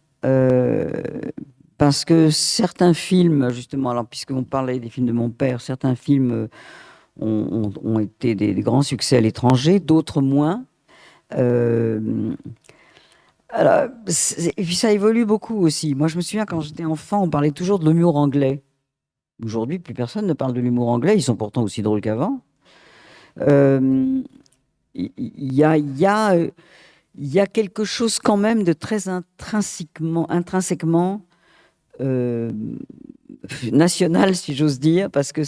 parce que certains films, justement, alors puisqu'on parlait des films de mon père, certains films ont été des grands succès à l'étranger, d'autres moins. Euh, alors, et puis ça évolue beaucoup aussi. Moi, je me souviens quand j'étais enfant, on parlait toujours de l'humour anglais. Aujourd'hui, plus personne ne parle de l'humour anglais. Ils sont pourtant aussi drôles qu'avant. Euh, Il y a, il y a, il y a quelque chose quand même de très intrinsèquement euh, national, si j'ose dire, parce que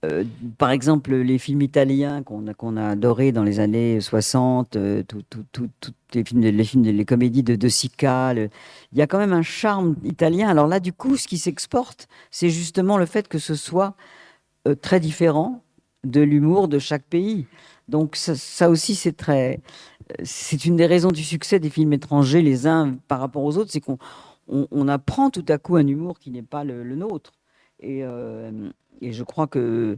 euh, par exemple, les films italiens qu'on a adorés dans les années 60, tous les comédies de Sica, il y a quand même un charme italien. Alors là, du coup, ce qui s'exporte, c'est justement le fait que ce soit très différent de l'humour de chaque pays. Donc ça aussi, c'est une des raisons du succès des films étrangers les uns par rapport aux autres, c'est qu'on apprend tout à coup un humour qui n'est pas le nôtre. Et, euh, et je crois que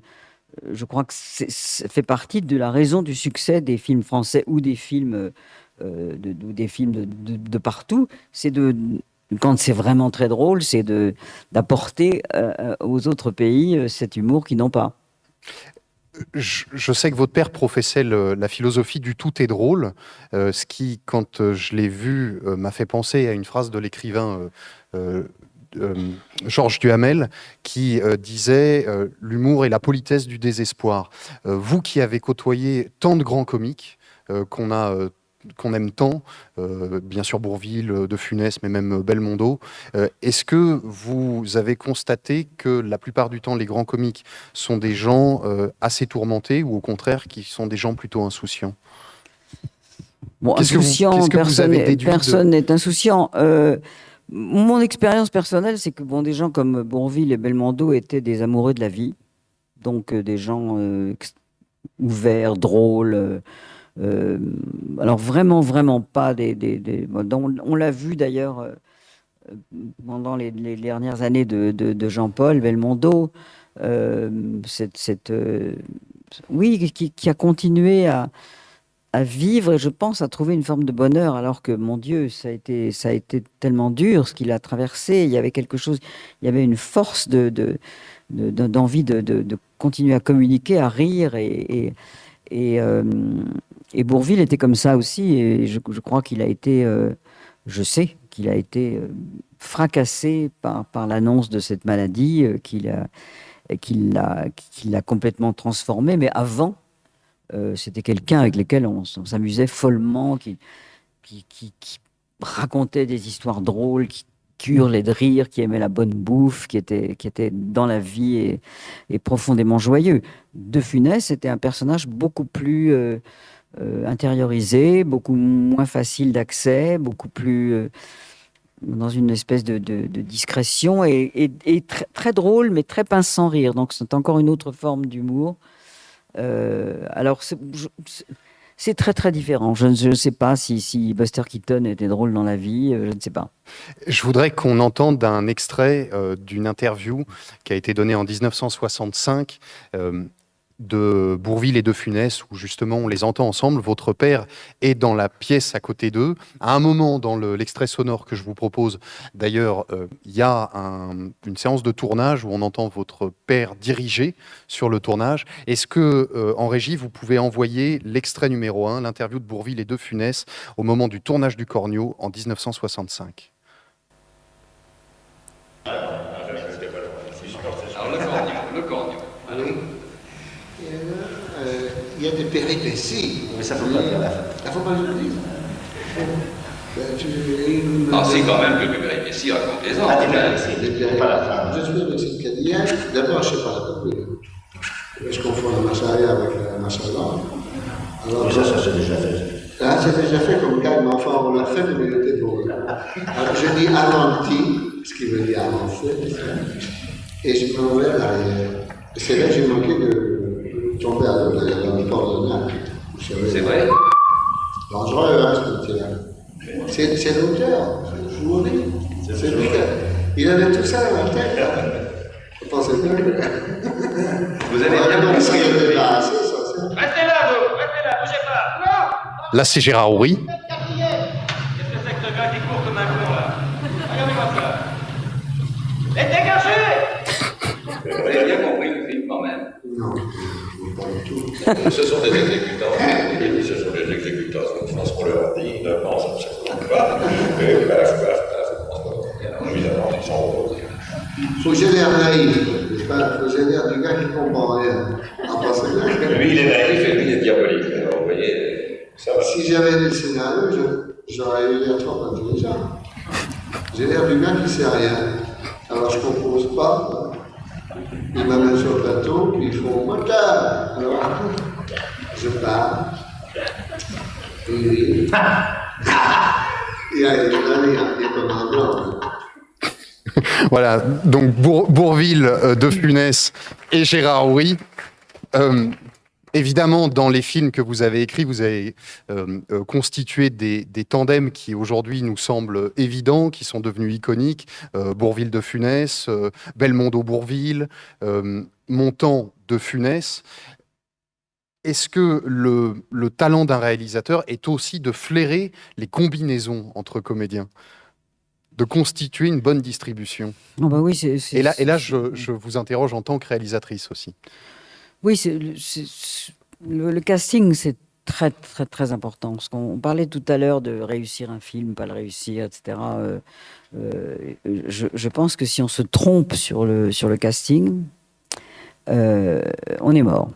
ça fait partie de la raison du succès des films français ou des films, des films de partout. C'est quand c'est vraiment très drôle, c'est d'apporter aux autres pays cet humour qu'ils n'ont pas. Je sais que votre père professait la philosophie du tout est drôle, ce qui, quand je l'ai vu, m'a fait penser à une phrase de l'écrivain Georges Duhamel qui disait l'humour est la politesse du désespoir. Vous qui avez côtoyé tant de grands comiques qu'on aime tant, bien sûr Bourvil, De Funès, mais même Belmondo. Est-ce que vous avez constaté que la plupart du temps, les grands comiques sont des gens assez tourmentés ou au contraire qui sont des gens plutôt insouciants? Bon, Qu'est-ce que vous, insouciant, qu'est-ce que vous personne, avez déduit personne n'est insouciant. Mon expérience personnelle, c'est que bon, des gens comme Bourvil et Belmondo étaient des amoureux de la vie, donc des gens ouverts, drôles. Euh, alors vraiment, vraiment pas on l'a vu d'ailleurs pendant les dernières années de Jean-Paul Belmondo, euh, oui, qui a continué à vivre et je pense à trouver une forme de bonheur alors que mon Dieu ça a été tellement dur ce qu'il a traversé. Il y avait quelque chose, il y avait une force d'envie de continuer à communiquer, à rire et, euh, et Bourvil était comme ça aussi et je crois qu'il a été je sais qu'il a été fracassé par l'annonce de cette maladie qui l'a complètement transformé, mais avant c'était quelqu'un avec lequel on s'amusait follement, qui racontait des histoires drôles, qui hurlait de rire, qui aimait la bonne bouffe, qui était dans la vie et profondément joyeux. De Funès était un personnage beaucoup plus intériorisé, beaucoup moins facile d'accès, beaucoup plus dans une espèce de discrétion et très, très drôle, mais très pince sans rire. Donc c'est encore une autre forme d'humour. Alors, c'est très très différent. Je ne sais pas si Buster Keaton était drôle dans la vie, je ne sais pas. Je voudrais qu'on entende un extrait d'une interview qui a été donnée en 1965 de Bourvil et de Funès, où justement on les entend ensemble. Votre père est dans la pièce à côté d'eux. À un moment dans l'extrait sonore que je vous propose, d'ailleurs, il y a une séance de tournage où on entend votre père diriger sur le tournage. Est-ce que, en régie, vous pouvez envoyer l'extrait numéro 1, l'interview de Bourvil et de Funès, au moment du tournage du Cornio en 1965? Le Cornio. Oui. Il y a des péripéties. Mais ça, faut pas faire la fin. Il faut pas que je le dise. Ah, c'est quand même quelques péripéties, racontez-en. Ah, des péripéties, pas la fin. Je suis le Mexique canadien. D'abord, je ne sais pas compris. Je confonds la marche arrière avec la marche avant. Alors, Ça c'est déjà fait. Ah, c'est déjà fait comme calme, enfin, on l'a fait, mais il était pour eux. Alors, je dis avanti, ce qui veut dire avancer, et je m'en vais à l'arrière. C'est là que j'ai manqué de tomber à l'eau, dans le port de Naples. C'est vrai. Dangereux, hein, ce petit-là. C'est l'auteur, je vous dis. C'est lui. Il avait tout ça dans la tête. Je pensais bien que. Vous avez bien compris. Restez là, bougez pas. Non. Là, c'est Gérard Houry. Qu'est-ce que c'est que ce gars qui court comme un con là? Regardez-moi ça. Non, pas du tout. Ce sont des exécutants, ce sont des exécutants, je pense qu'on leur dit, ils ne pensent absolument pas. Et bref, évidemment, ils sont. Faut que j'ai l'air naïf, n'est-ce pas? Faut que j'ai l'air du gars qui comprend rien. Ah, parce que Lui, il est naïf et lui, il est diabolique. Alors, vous voyez, ça va. si j'avais des scénarios, j'aurais eu l'air trop intelligent. J'ai l'air du gars qui sait rien. Alors je compose pas. Ils m'amènent sur le plateau, puis ils font moteur. Alors je pars. Et il y a comme un blanc. Voilà, donc Bourvil, De Funès et Gérard Houry. Évidemment, dans les films que vous avez écrits, vous avez constitué des tandems qui aujourd'hui nous semblent évidents, qui sont devenus iconiques. Bourvil-De Funès, Belmondo-Bourvil, Montand-De Funès. Est-ce que le talent d'un réalisateur est aussi de flairer les combinaisons entre comédiens, de constituer une bonne distribution? Oh bah oui, Et là, je vous interroge en tant que réalisatrice aussi. Oui, le casting, c'est très, très, très important. Parce qu'on parlait tout à l'heure de réussir un film, pas le réussir, etc. Je pense que si on se trompe sur le casting, on est mort.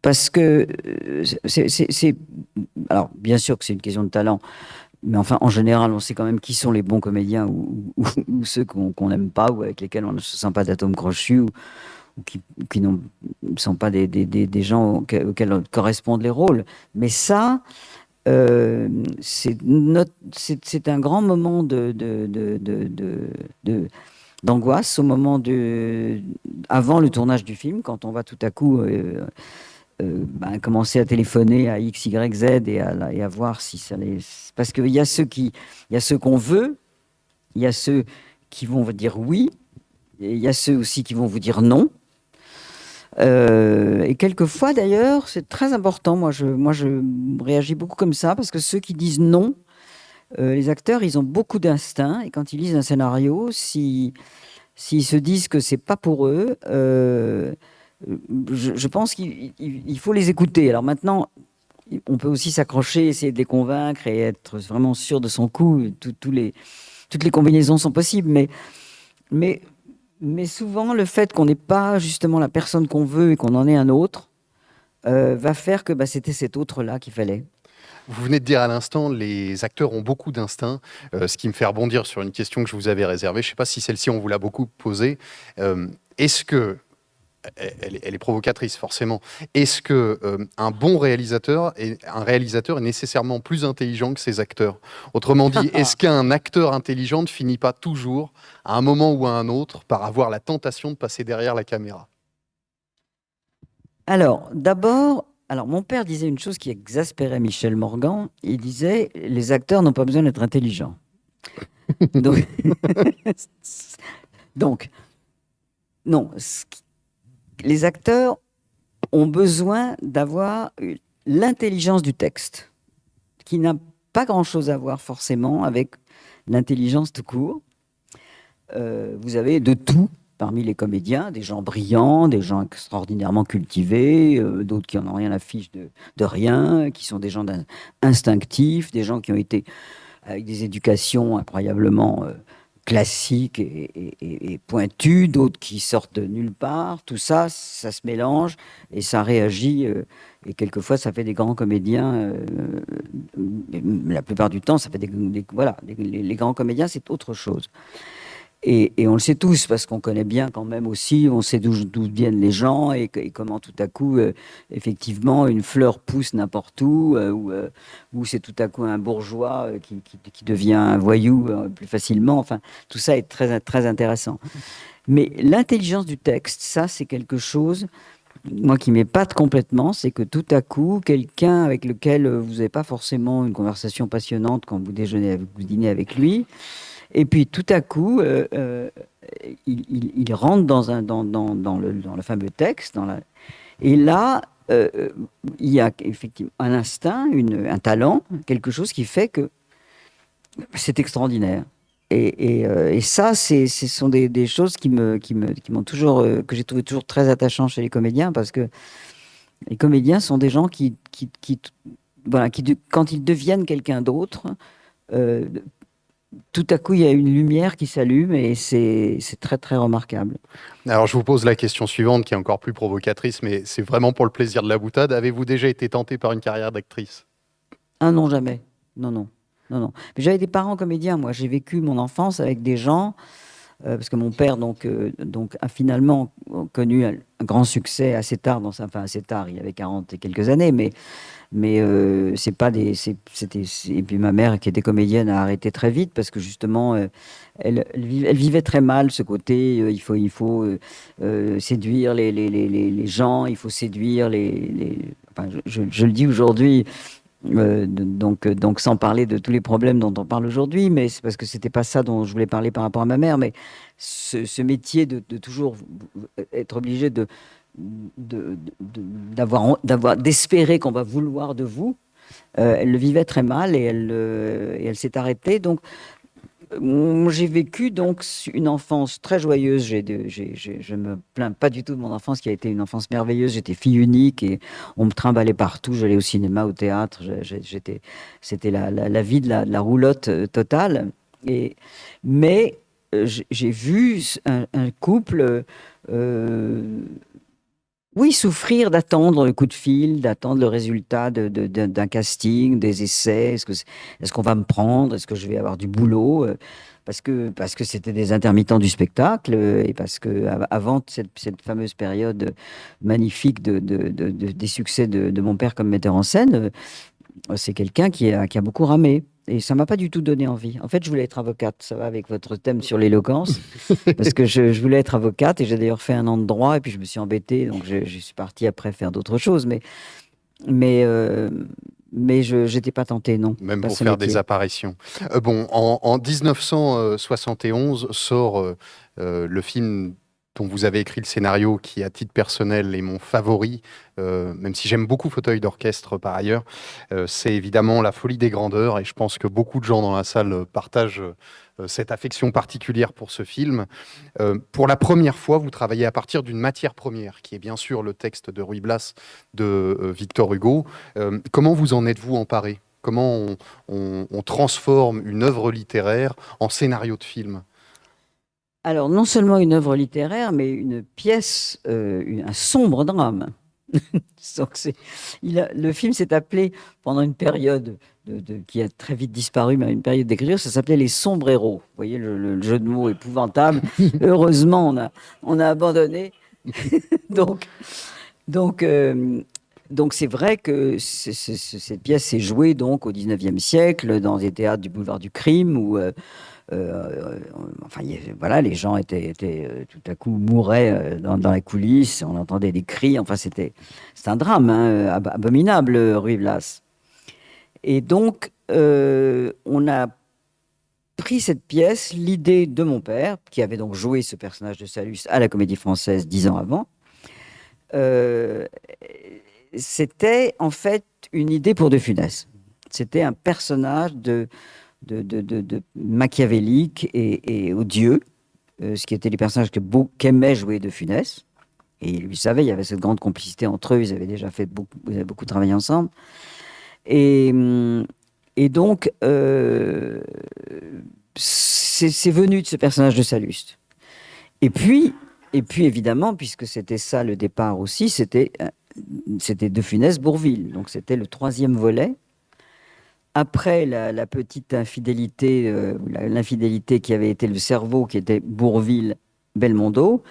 Parce que alors, bien sûr que c'est une question de talent, mais enfin, en général, on sait quand même qui sont les bons comédiens ou ceux qu'on n'aime pas ou avec lesquels on ne se sent pas d'atome crochu ou qui ne sont pas des gens auxquels correspondent les rôles. Mais ça, c'est un grand moment d'angoisse au moment avant le tournage du film, quand on va tout à coup commencer à téléphoner à X, Y, Z et à voir si ça les... Parce qu'il y a ceux qu'on veut, il y a ceux qui vont vous dire oui, et il y a ceux aussi qui vont vous dire non. Et quelquefois, d'ailleurs, c'est très important. Moi, je réagis beaucoup comme ça, parce que ceux qui disent non, les acteurs, ils ont beaucoup d'instinct. Et quand ils lisent un scénario, s'ils se disent que c'est pas pour eux, je pense qu'il faut les écouter. Alors maintenant, on peut aussi s'accrocher, essayer de les convaincre et être vraiment sûr de son coup. Toutes les combinaisons sont possibles, mais souvent, le fait qu'on n'ait pas justement la personne qu'on veut et qu'on en ait un autre va faire que c'était cet autre-là qu'il fallait. Vous venez de dire à l'instant, les acteurs ont beaucoup d'instinct, ce qui me fait rebondir sur une question que je vous avais réservée. Je ne sais pas si celle-ci, on vous l'a beaucoup posée. Est-ce que, elle est provocatrice forcément, est-ce que un bon réalisateur est nécessairement plus intelligent que ses acteurs? Autrement dit, est-ce qu'un acteur intelligent ne finit pas toujours, à un moment ou à un autre, par avoir la tentation de passer derrière la caméra? Alors, d'abord, mon père disait une chose qui exaspérait Michel Morgan. Il disait, les acteurs n'ont pas besoin d'être intelligents. Donc non, les acteurs ont besoin d'avoir l'intelligence du texte, qui n'a pas grand-chose à voir forcément avec l'intelligence tout court. Vous avez de tout parmi les comédiens, des gens brillants, des gens extraordinairement cultivés, d'autres qui n'en ont rien à fiche de rien, qui sont des gens instinctifs, des gens qui ont été avec des éducations incroyablement classiques et pointues, d'autres qui sortent de nulle part. Tout ça, ça se mélange et ça réagit. Et quelquefois, ça fait des grands comédiens. La plupart du temps, ça fait les grands comédiens, c'est autre chose. Et on le sait tous, parce qu'on connaît bien quand même aussi, on sait d'où viennent les gens et comment tout à coup, effectivement, une fleur pousse n'importe où, ou c'est tout à coup un bourgeois qui devient un voyou plus facilement. Enfin, tout ça est très, très intéressant. Mais l'intelligence du texte, ça, c'est quelque chose, moi, qui m'épate complètement, c'est que tout à coup, quelqu'un avec lequel vous n'avez pas forcément une conversation passionnante quand vous dînez avec lui, et puis tout à coup, il rentre dans le fameux texte. Et là, il y a effectivement un instinct, un talent, quelque chose qui fait que c'est extraordinaire. Et ça, ce sont des choses qui m'ont toujours, que j'ai trouvé toujours très attachant chez les comédiens, parce que les comédiens sont des gens voilà, quand ils deviennent quelqu'un d'autre, euh, tout à coup, il y a une lumière qui s'allume et c'est très, très remarquable. Alors, je vous pose la question suivante, qui est encore plus provocatrice, mais c'est vraiment pour le plaisir de la boutade. Avez-vous déjà été tenté par une carrière d'actrice? Ah non, jamais. Non, non. Non, non. Mais j'avais des parents comédiens, moi. J'ai vécu mon enfance avec des gens, parce que mon père, donc, a finalement connu un grand succès assez tard, enfin assez tard, il avait 40 et quelques années, mais c'est pas des. Et puis ma mère, qui était comédienne, a arrêté très vite, parce que justement, elle vivait très mal ce côté. Il faut séduire les gens, il faut séduire enfin, je le dis aujourd'hui. Donc sans parler de tous les problèmes dont on parle aujourd'hui, mais c'est parce que c'était pas ça dont je voulais parler par rapport à ma mère, mais ce métier de toujours être obligé d'espérer qu'on va vouloir de vous, elle le vivait très mal et elle s'est arrêtée. Donc j'ai vécu donc une enfance très joyeuse. Je me plains pas du tout de mon enfance, qui a été une enfance merveilleuse. J'étais fille unique et on me trimballait partout. J'allais au cinéma, au théâtre. C'était la vie de la roulotte totale. Mais j'ai vu un couple, oui, souffrir d'attendre le coup de fil, d'attendre le résultat d'un casting, des essais. Est-ce qu'on va me prendre? Est-ce que je vais avoir du boulot? Parce que c'était des intermittents du spectacle, et parce que avant cette fameuse période magnifique des succès de mon père comme metteur en scène, c'est quelqu'un qui a beaucoup ramé. Et ça m'a pas du tout donné envie. En fait, je voulais être avocate. Ça va avec votre thème sur l'éloquence. Parce que je voulais être avocate, et j'ai d'ailleurs fait un an de droit, et puis je me suis embêtée. Donc, je suis partie après faire d'autres choses. Mais je n'étais pas tentée, non. Même Pas pour ce faire métier. des apparitions. Bon, en 1971 sort le film dont vous avez écrit le scénario, qui, à titre personnel, est mon favori, même si j'aime beaucoup Fauteuil d'orchestre par ailleurs. C'est évidemment La Folie des grandeurs, et je pense que beaucoup de gens dans la salle partagent cette affection particulière pour ce film. Pour la première fois, vous travaillez à partir d'une matière première, qui est bien sûr le texte de Ruy Blas de Victor Hugo. Comment vous en êtes-vous emparé? Comment on transforme une œuvre littéraire en scénario de film? Alors, non seulement une œuvre littéraire, mais une pièce, un sombre drame. Donc, le film s'est appelé, pendant une période qui a très vite disparu, mais une période d'écriture, ça s'appelait Les Sombres Héros. Vous voyez le jeu de mots épouvantable. Heureusement, on a abandonné. Donc, donc, euh, donc c'est vrai que cette pièce s'est jouée donc au 19e siècle dans des théâtres du boulevard du Crime, où enfin, voilà, les gens étaient tout à coup mouraient dans la coulisse, on entendait des cris. Enfin, c'est un drame, hein, abominable, Ruy Blas. Et donc, on a pris cette pièce, l'idée de mon père, qui avait donc joué ce personnage de Saluste à la Comédie Française 10 ans avant. C'était en fait une idée pour De Funès. C'était un personnage de machiavélique et odieux, ce qui étaient les personnages qu'aimait jouer De Funès. Et il lui savait, il y avait cette grande complicité entre eux, ils avaient déjà ils avaient beaucoup travaillé ensemble. Et donc, c'est venu de ce personnage de Saluste. Et puis évidemment, puisque c'était ça le départ aussi, c'était De Funès-Bourvil. Donc c'était le 3e volet. Après la petite infidélité, l'infidélité qui avait été le cerveau, qui était Bourvil-Belmondo,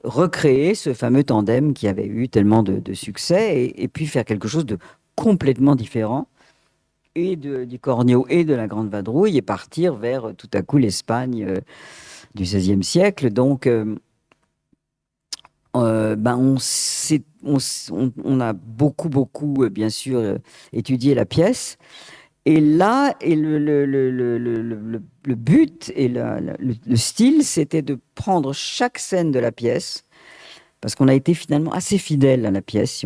recréer ce fameux tandem qui avait eu tellement de succès, et puis faire quelque chose de complètement différent, et du Cornio et de la Grande Vadrouille, et partir vers tout à coup l'Espagne du XVIe siècle. Donc, on a beaucoup, bien sûr, étudié la pièce. Et là, le but et le style, c'était de prendre chaque scène de la pièce, parce qu'on a été finalement assez fidèle à la pièce, si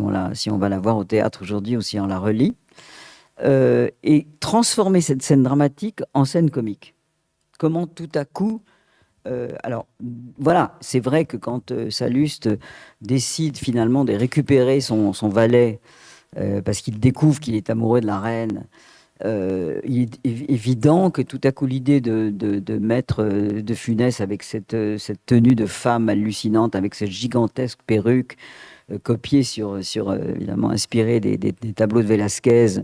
on va la voir au théâtre aujourd'hui ou si on la relit, et transformer cette scène dramatique en scène comique. comment tout à coup, alors voilà, c'est vrai que quand Salluste décide finalement de récupérer son valet, parce qu'il découvre qu'il est amoureux de la reine, il est évident que tout à coup l'idée de mettre de Funès avec cette tenue de femme hallucinante, avec cette gigantesque perruque copiée sur évidemment inspirée des tableaux de Velázquez,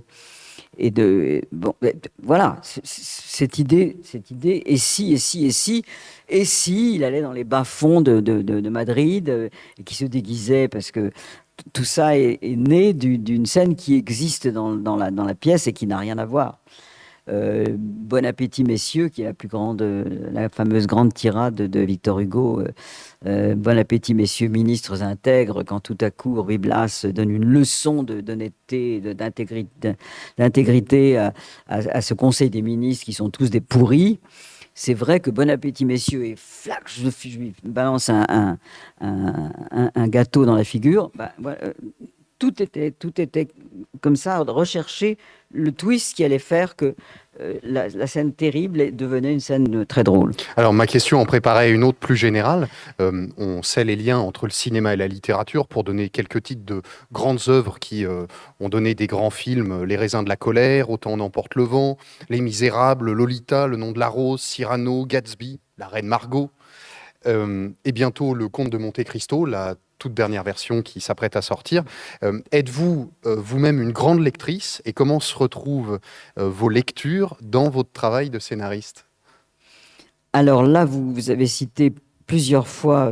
bon, voilà, cette idée, et si il allait dans les bas-fonds de Madrid, et qui se déguisait, parce que tout ça est né d'une scène qui existe dans la pièce et qui n'a rien à voir. Bon appétit, messieurs, qui est la fameuse grande tirade de Victor Hugo. Bon appétit, messieurs ministres intègres, quand tout à coup Ruy Blas donne une leçon d'honnêteté, d'intégrité à ce Conseil des ministres qui sont tous des pourris. C'est vrai que bon appétit, messieurs, et flac, je lui balance un gâteau dans la figure. Bah, voilà, tout était comme ça, rechercher le twist qui allait faire que la scène terrible devenait une scène très drôle. Alors ma question en préparait une autre plus générale. On sait les liens entre le cinéma et la littérature pour donner quelques titres de grandes œuvres qui ont donné des grands films. Les raisins de la colère, Autant en emporte le vent, Les Misérables, Lolita, Le nom de la rose, Cyrano, Gatsby, La reine Margot. Et bientôt Le Comte de Monte Cristo, la toute dernière version qui s'apprête à sortir. Êtes-vous vous-même une grande lectrice et comment se retrouvent vos lectures dans votre travail de scénariste? Alors là, vous avez cité plusieurs fois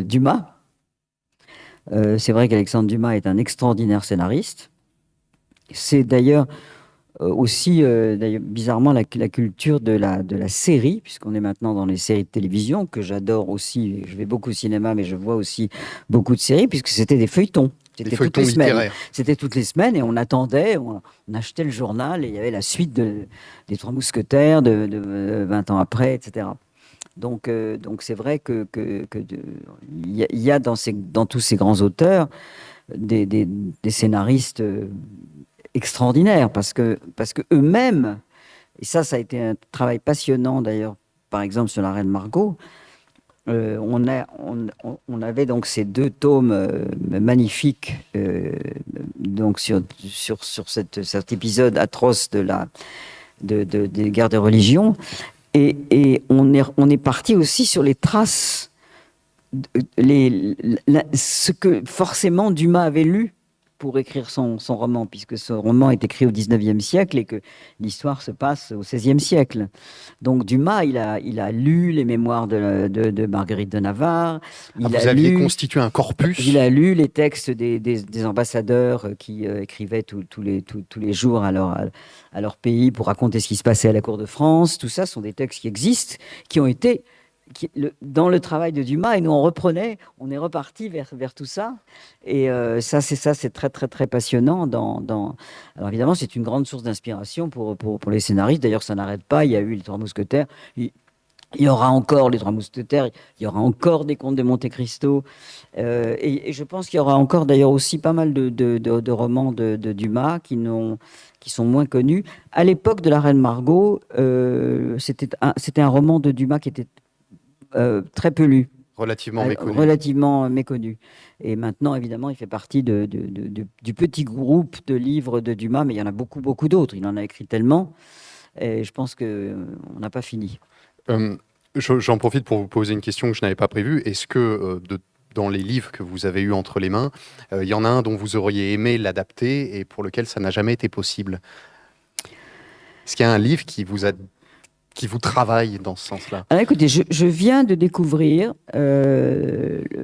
Dumas. C'est vrai qu'Alexandre Dumas est un extraordinaire scénariste. C'est d'ailleurs aussi, bizarrement, la culture de la série, puisqu'on est maintenant dans les séries de télévision, que j'adore aussi. Je vais beaucoup au cinéma, mais je vois aussi beaucoup de séries, puisque c'était des feuilletons. Des feuilletons littéraires. C'était toutes les semaines, et on attendait, on achetait le journal, et il y avait la suite des Trois Mousquetaires, de 20 ans après, etc. Donc c'est vrai que il y a dans tous ces grands auteurs des scénaristes extraordinaires, parce que eux-mêmes, et ça a été un travail passionnant d'ailleurs, par exemple sur la reine Margot, on avait donc ces 2 tomes magnifiques donc sur cet épisode atroce des guerres de religion, et on est parti aussi sur les traces, ce que forcément Dumas avait lu pour écrire son roman, puisque ce roman est écrit au XIXe siècle et que l'histoire se passe au XVIe siècle. Donc Dumas, il a lu les mémoires de Marguerite de Navarre. Vous aviez constitué un corpus. Il a lu les textes des ambassadeurs qui écrivaient tous les jours à leur pays pour raconter ce qui se passait à la cour de France. Tout ça sont des textes qui existent, qui ont été dans le travail de Dumas, et nous on est reparti vers tout ça, et c'est très très très passionnant. Alors évidemment, c'est une grande source d'inspiration pour les scénaristes. D'ailleurs, ça n'arrête pas. Il y a eu les Trois Mousquetaires, il y aura encore les Trois Mousquetaires, il y aura encore des Contes de Monte Cristo, et je pense qu'il y aura encore d'ailleurs aussi pas mal de romans de Dumas qui sont moins connus. À l'époque de la Reine Margot, c'était un roman de Dumas qui était très peu lu. Relativement méconnu. Et maintenant, évidemment, il fait partie du petit groupe de livres de Dumas, mais il y en a beaucoup, beaucoup d'autres. Il en a écrit tellement, et je pense qu'on n'a pas fini. J'en profite pour vous poser une question que je n'avais pas prévue. Est-ce que dans les livres que vous avez eus entre les mains, il y en a un dont vous auriez aimé l'adapter et pour lequel ça n'a jamais été possible? Est-ce qu'il y a un livre qui vous travaille dans ce sens-là? Alors écoutez, je viens de découvrir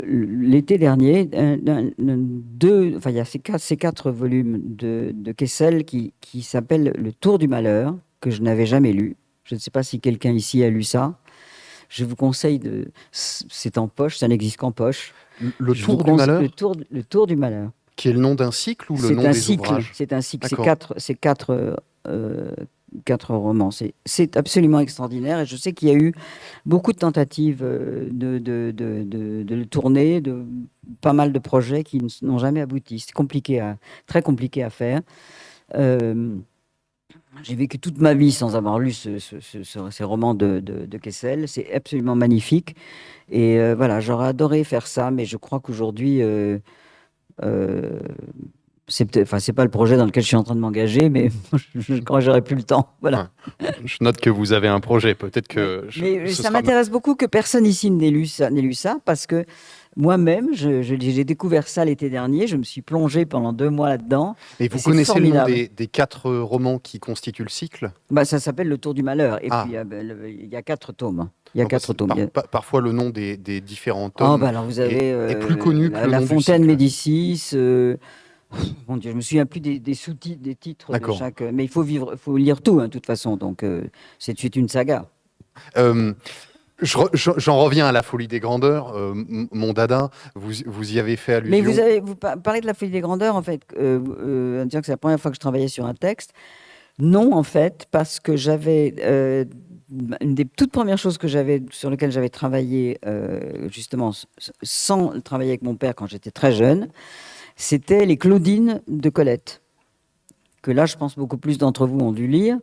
l'été dernier il y a ces 4 volumes de Kessel qui s'appellent Le Tour du Malheur, que je n'avais jamais lu. Je ne sais pas si quelqu'un ici a lu ça. Je vous conseille c'est en poche, ça n'existe qu'en poche. Le Tour du Malheur. Le Tour du Malheur. Qui est le nom d'un cycle ou le nom des ouvrages? C'est un cycle. C'est 4 romans. C'est absolument extraordinaire, et je sais qu'il y a eu beaucoup de tentatives de le tourner, de pas mal de projets qui n'ont jamais abouti. C'est très compliqué à faire. J'ai vécu toute ma vie sans avoir lu ces romans de Kessel. C'est absolument magnifique. Et voilà, j'aurais adoré faire ça, mais je crois qu'aujourd'hui, euh, c'est pas le projet dans lequel je suis en train de m'engager, mais je crois que j'aurais plus le temps. Voilà. Je note que vous avez un projet. Peut-être que Mais ce ça sera m'intéresse beaucoup que personne ici n'ait lu ça, parce que moi-même, j'ai découvert ça l'été dernier. Je me suis plongée pendant 2 mois là-dedans. Et Et vous c'est connaissez le nom formidable. des 4 romans qui constituent le cycle? Bah, ça s'appelle Le Tour du Malheur. Et Ah. puis, il y a 4 tomes. Il y a Non, parce 4 que tomes. parfois, le nom des différents Oh, tomes bah alors vous avez est plus connu que le La nom du Fontaine cycle. Médicis. Mon Dieu, je me souviens plus des sous-titres, des titres de D'accord. chaque. Mais faut lire tout, hein, de toute façon. Donc, c'est une saga. Euh, J'en reviens à La Folie des Grandeurs, mon dada. Vous y avez fait Mais allusion. vous parlez de La Folie des Grandeurs, en fait, en disant que c'est la première fois que je travaillais sur un texte. Non, en fait, parce que j'avais une des toutes premières choses sur lesquelles j'avais travaillé, justement, sans travailler avec mon père quand j'étais très jeune, c'était les Claudines de Colette, que là, je pense beaucoup plus d'entre vous ont dû lire,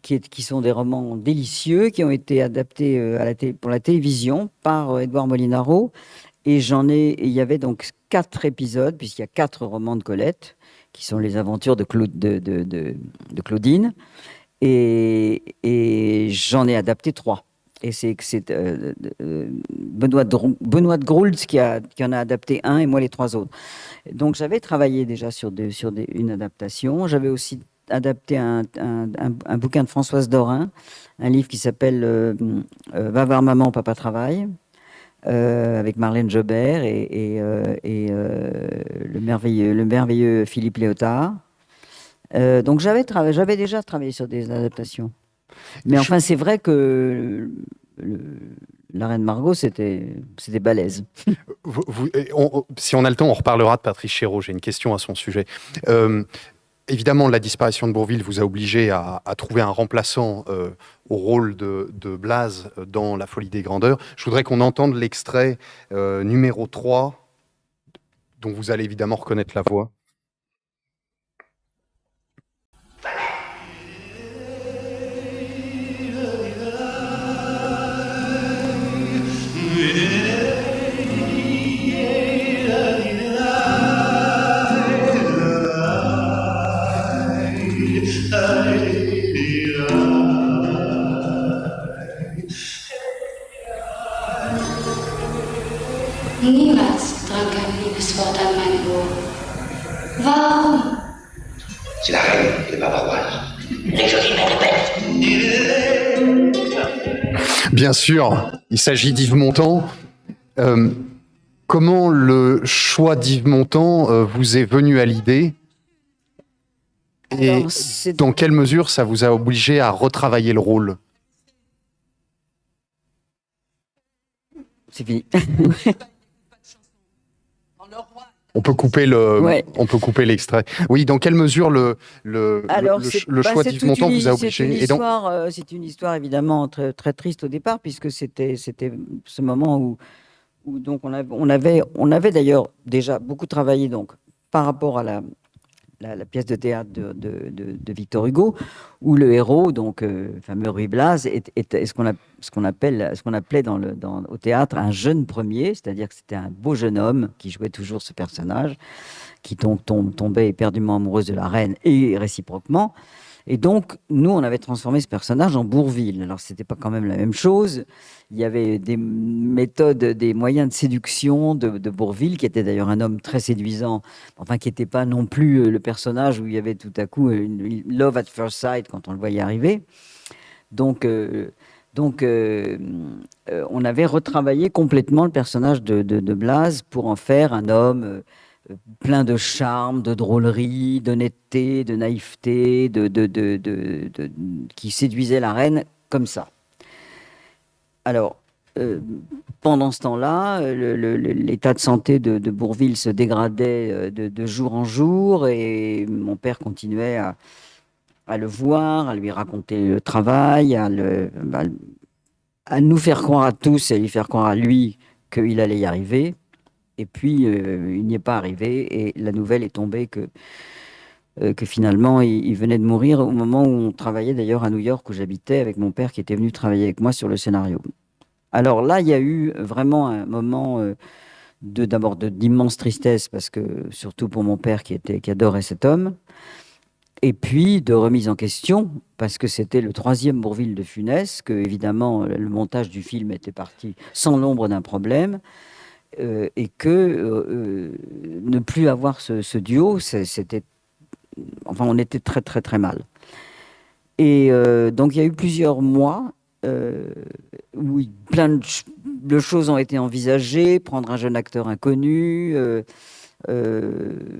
qui sont des romans délicieux, qui ont été adaptés pour la télévision par Édouard Molinaro. Et il y avait donc 4 épisodes, puisqu'il y a 4 romans de Colette, qui sont les aventures de Claudine. Et j'en ai adapté 3. Et c'est Benoît de Groult qui en a adapté 1 et moi les 3 autres. Donc j'avais travaillé déjà sur une adaptation. J'avais aussi adapté un bouquin de Françoise Dorin, un livre qui s'appelle Va voir maman, papa travaille, avec Marlène Jobert et le merveilleux Philippe Léotard. Donc j'avais déjà travaillé sur des adaptations. Mais enfin, c'est vrai que la Reine Margot, c'était balèze. Si on a le temps, on reparlera de Patrice Chéreau. J'ai une question à son sujet. Évidemment, la disparition de Bourvil vous a obligé à trouver un remplaçant au rôle de Blaze dans La Folie des Grandeurs. Je voudrais qu'on entende l'extrait numéro 3, dont vous allez évidemment reconnaître la voix. Niemals drang ein Liebeswort an mein Ohr. Warum? C'est la reine de Bavaroise. L'exotique est belle. Bien sûr, il s'agit d'Yves Montand. Comment le choix d'Yves Montand vous est venu à l'idée? Et Alors, dans quelle mesure ça vous a obligé à retravailler le rôle? C'est fini. On peut couper l'extrait. Oui, dans quelle mesure le choix d'Yves Montand vous a obligé? C'est une histoire évidemment très, très triste au départ, puisque c'était ce moment où donc on avait d'ailleurs déjà beaucoup travaillé donc par rapport à la pièce de théâtre de Victor Hugo, où le héros, donc fameux Ruy Blas, est ce qu'on appelait au théâtre un jeune premier, c'est-à-dire que c'était un beau jeune homme qui jouait toujours ce personnage, qui tombait éperdument amoureuse de la reine et réciproquement. Et donc, nous, on avait transformé ce personnage en Bourvil. Alors, c'était pas quand même la même chose. Il y avait des méthodes, des moyens de séduction de Bourvil, qui était d'ailleurs un homme très séduisant, enfin, qui n'était pas non plus le personnage où il y avait tout à coup une love at first sight quand on le voyait arriver. Donc, on avait retravaillé complètement le personnage de Blaze pour en faire un homme plein de charme, de drôlerie, d'honnêteté, de naïveté, qui séduisait la reine comme ça. Alors, pendant ce temps-là, l'état de santé de Bourvil se dégradait de jour en jour, et mon père continuait à le voir, à lui raconter le travail, à nous faire croire à tous et à lui faire croire à lui qu'il allait y arriver. Et puis, il n'y est pas arrivé, et la nouvelle est tombée que finalement il venait de mourir au moment où on travaillait d'ailleurs à New York, où j'habitais avec mon père qui était venu travailler avec moi sur le scénario. Alors là, il y a eu vraiment un moment d'abord d'immense tristesse, parce que surtout pour mon père qui adorait cet homme, et puis de remise en question, parce que c'était le 3e Bourvil de Funès, que évidemment le montage du film était parti sans l'ombre d'un problème, et que ne plus avoir ce duo, c'était, enfin, on était très très très mal. Et donc il y a eu plusieurs mois où plein de choses ont été envisagées, prendre un jeune acteur inconnu,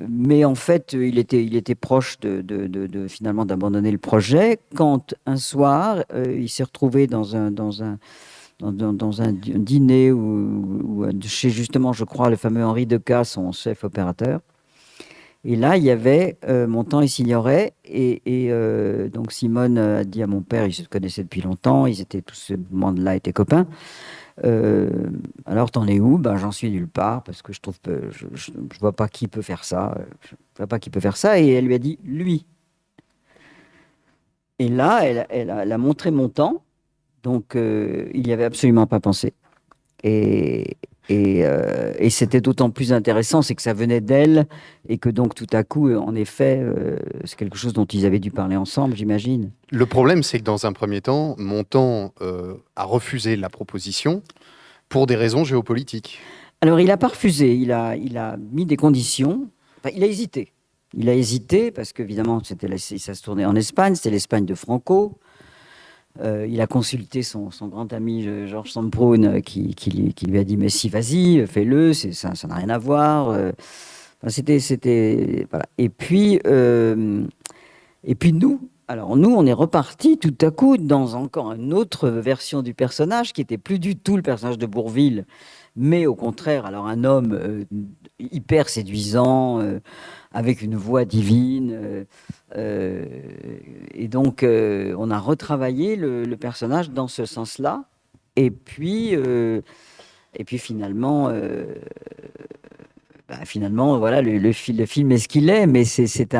mais en fait il était proche de finalement d'abandonner le projet, quand un soir il s'est retrouvé dans un dîner chez, justement, je crois, le fameux Henri Decazes, son chef opérateur. Et là, il y avait Montand et Signoret. Et donc, Simone a dit à mon père, ils se connaissaient depuis longtemps, ils étaient tous, ce moment-là, étaient copains. Alors, t'en es où? Ben, j'en suis nulle part, parce que je trouve que je vois pas qui peut faire ça. Je vois pas qui peut faire ça. Et elle lui a dit, lui. Et là, elle a montré Montand. Donc, il n'y avait absolument pas pensé. Et c'était d'autant plus intéressant, c'est que ça venait d'elle, et que donc tout à coup, en effet, c'est quelque chose dont ils avaient dû parler ensemble, j'imagine. Le problème, c'est que dans un premier temps, Montand a refusé la proposition pour des raisons géopolitiques. Alors, il n'a pas refusé, il a mis des conditions. Enfin, il a hésité. Il a hésité parce qu'évidemment, ça se tournait en Espagne, c'était l'Espagne de Franco. Il a consulté son grand ami Georges Samproun, qui lui a dit, mais si, vas-y, fais-le, ça n'a rien à voir. Enfin, c'était voilà. Et puis nous, on est reparti tout à coup dans encore une autre version du personnage, qui était plus du tout le personnage de Bourvil, mais au contraire, alors un homme hyper séduisant, avec une voix divine. Et donc, on a retravaillé le personnage dans ce sens-là. Et puis finalement, finalement, voilà, le film est ce qu'il est, mais c'est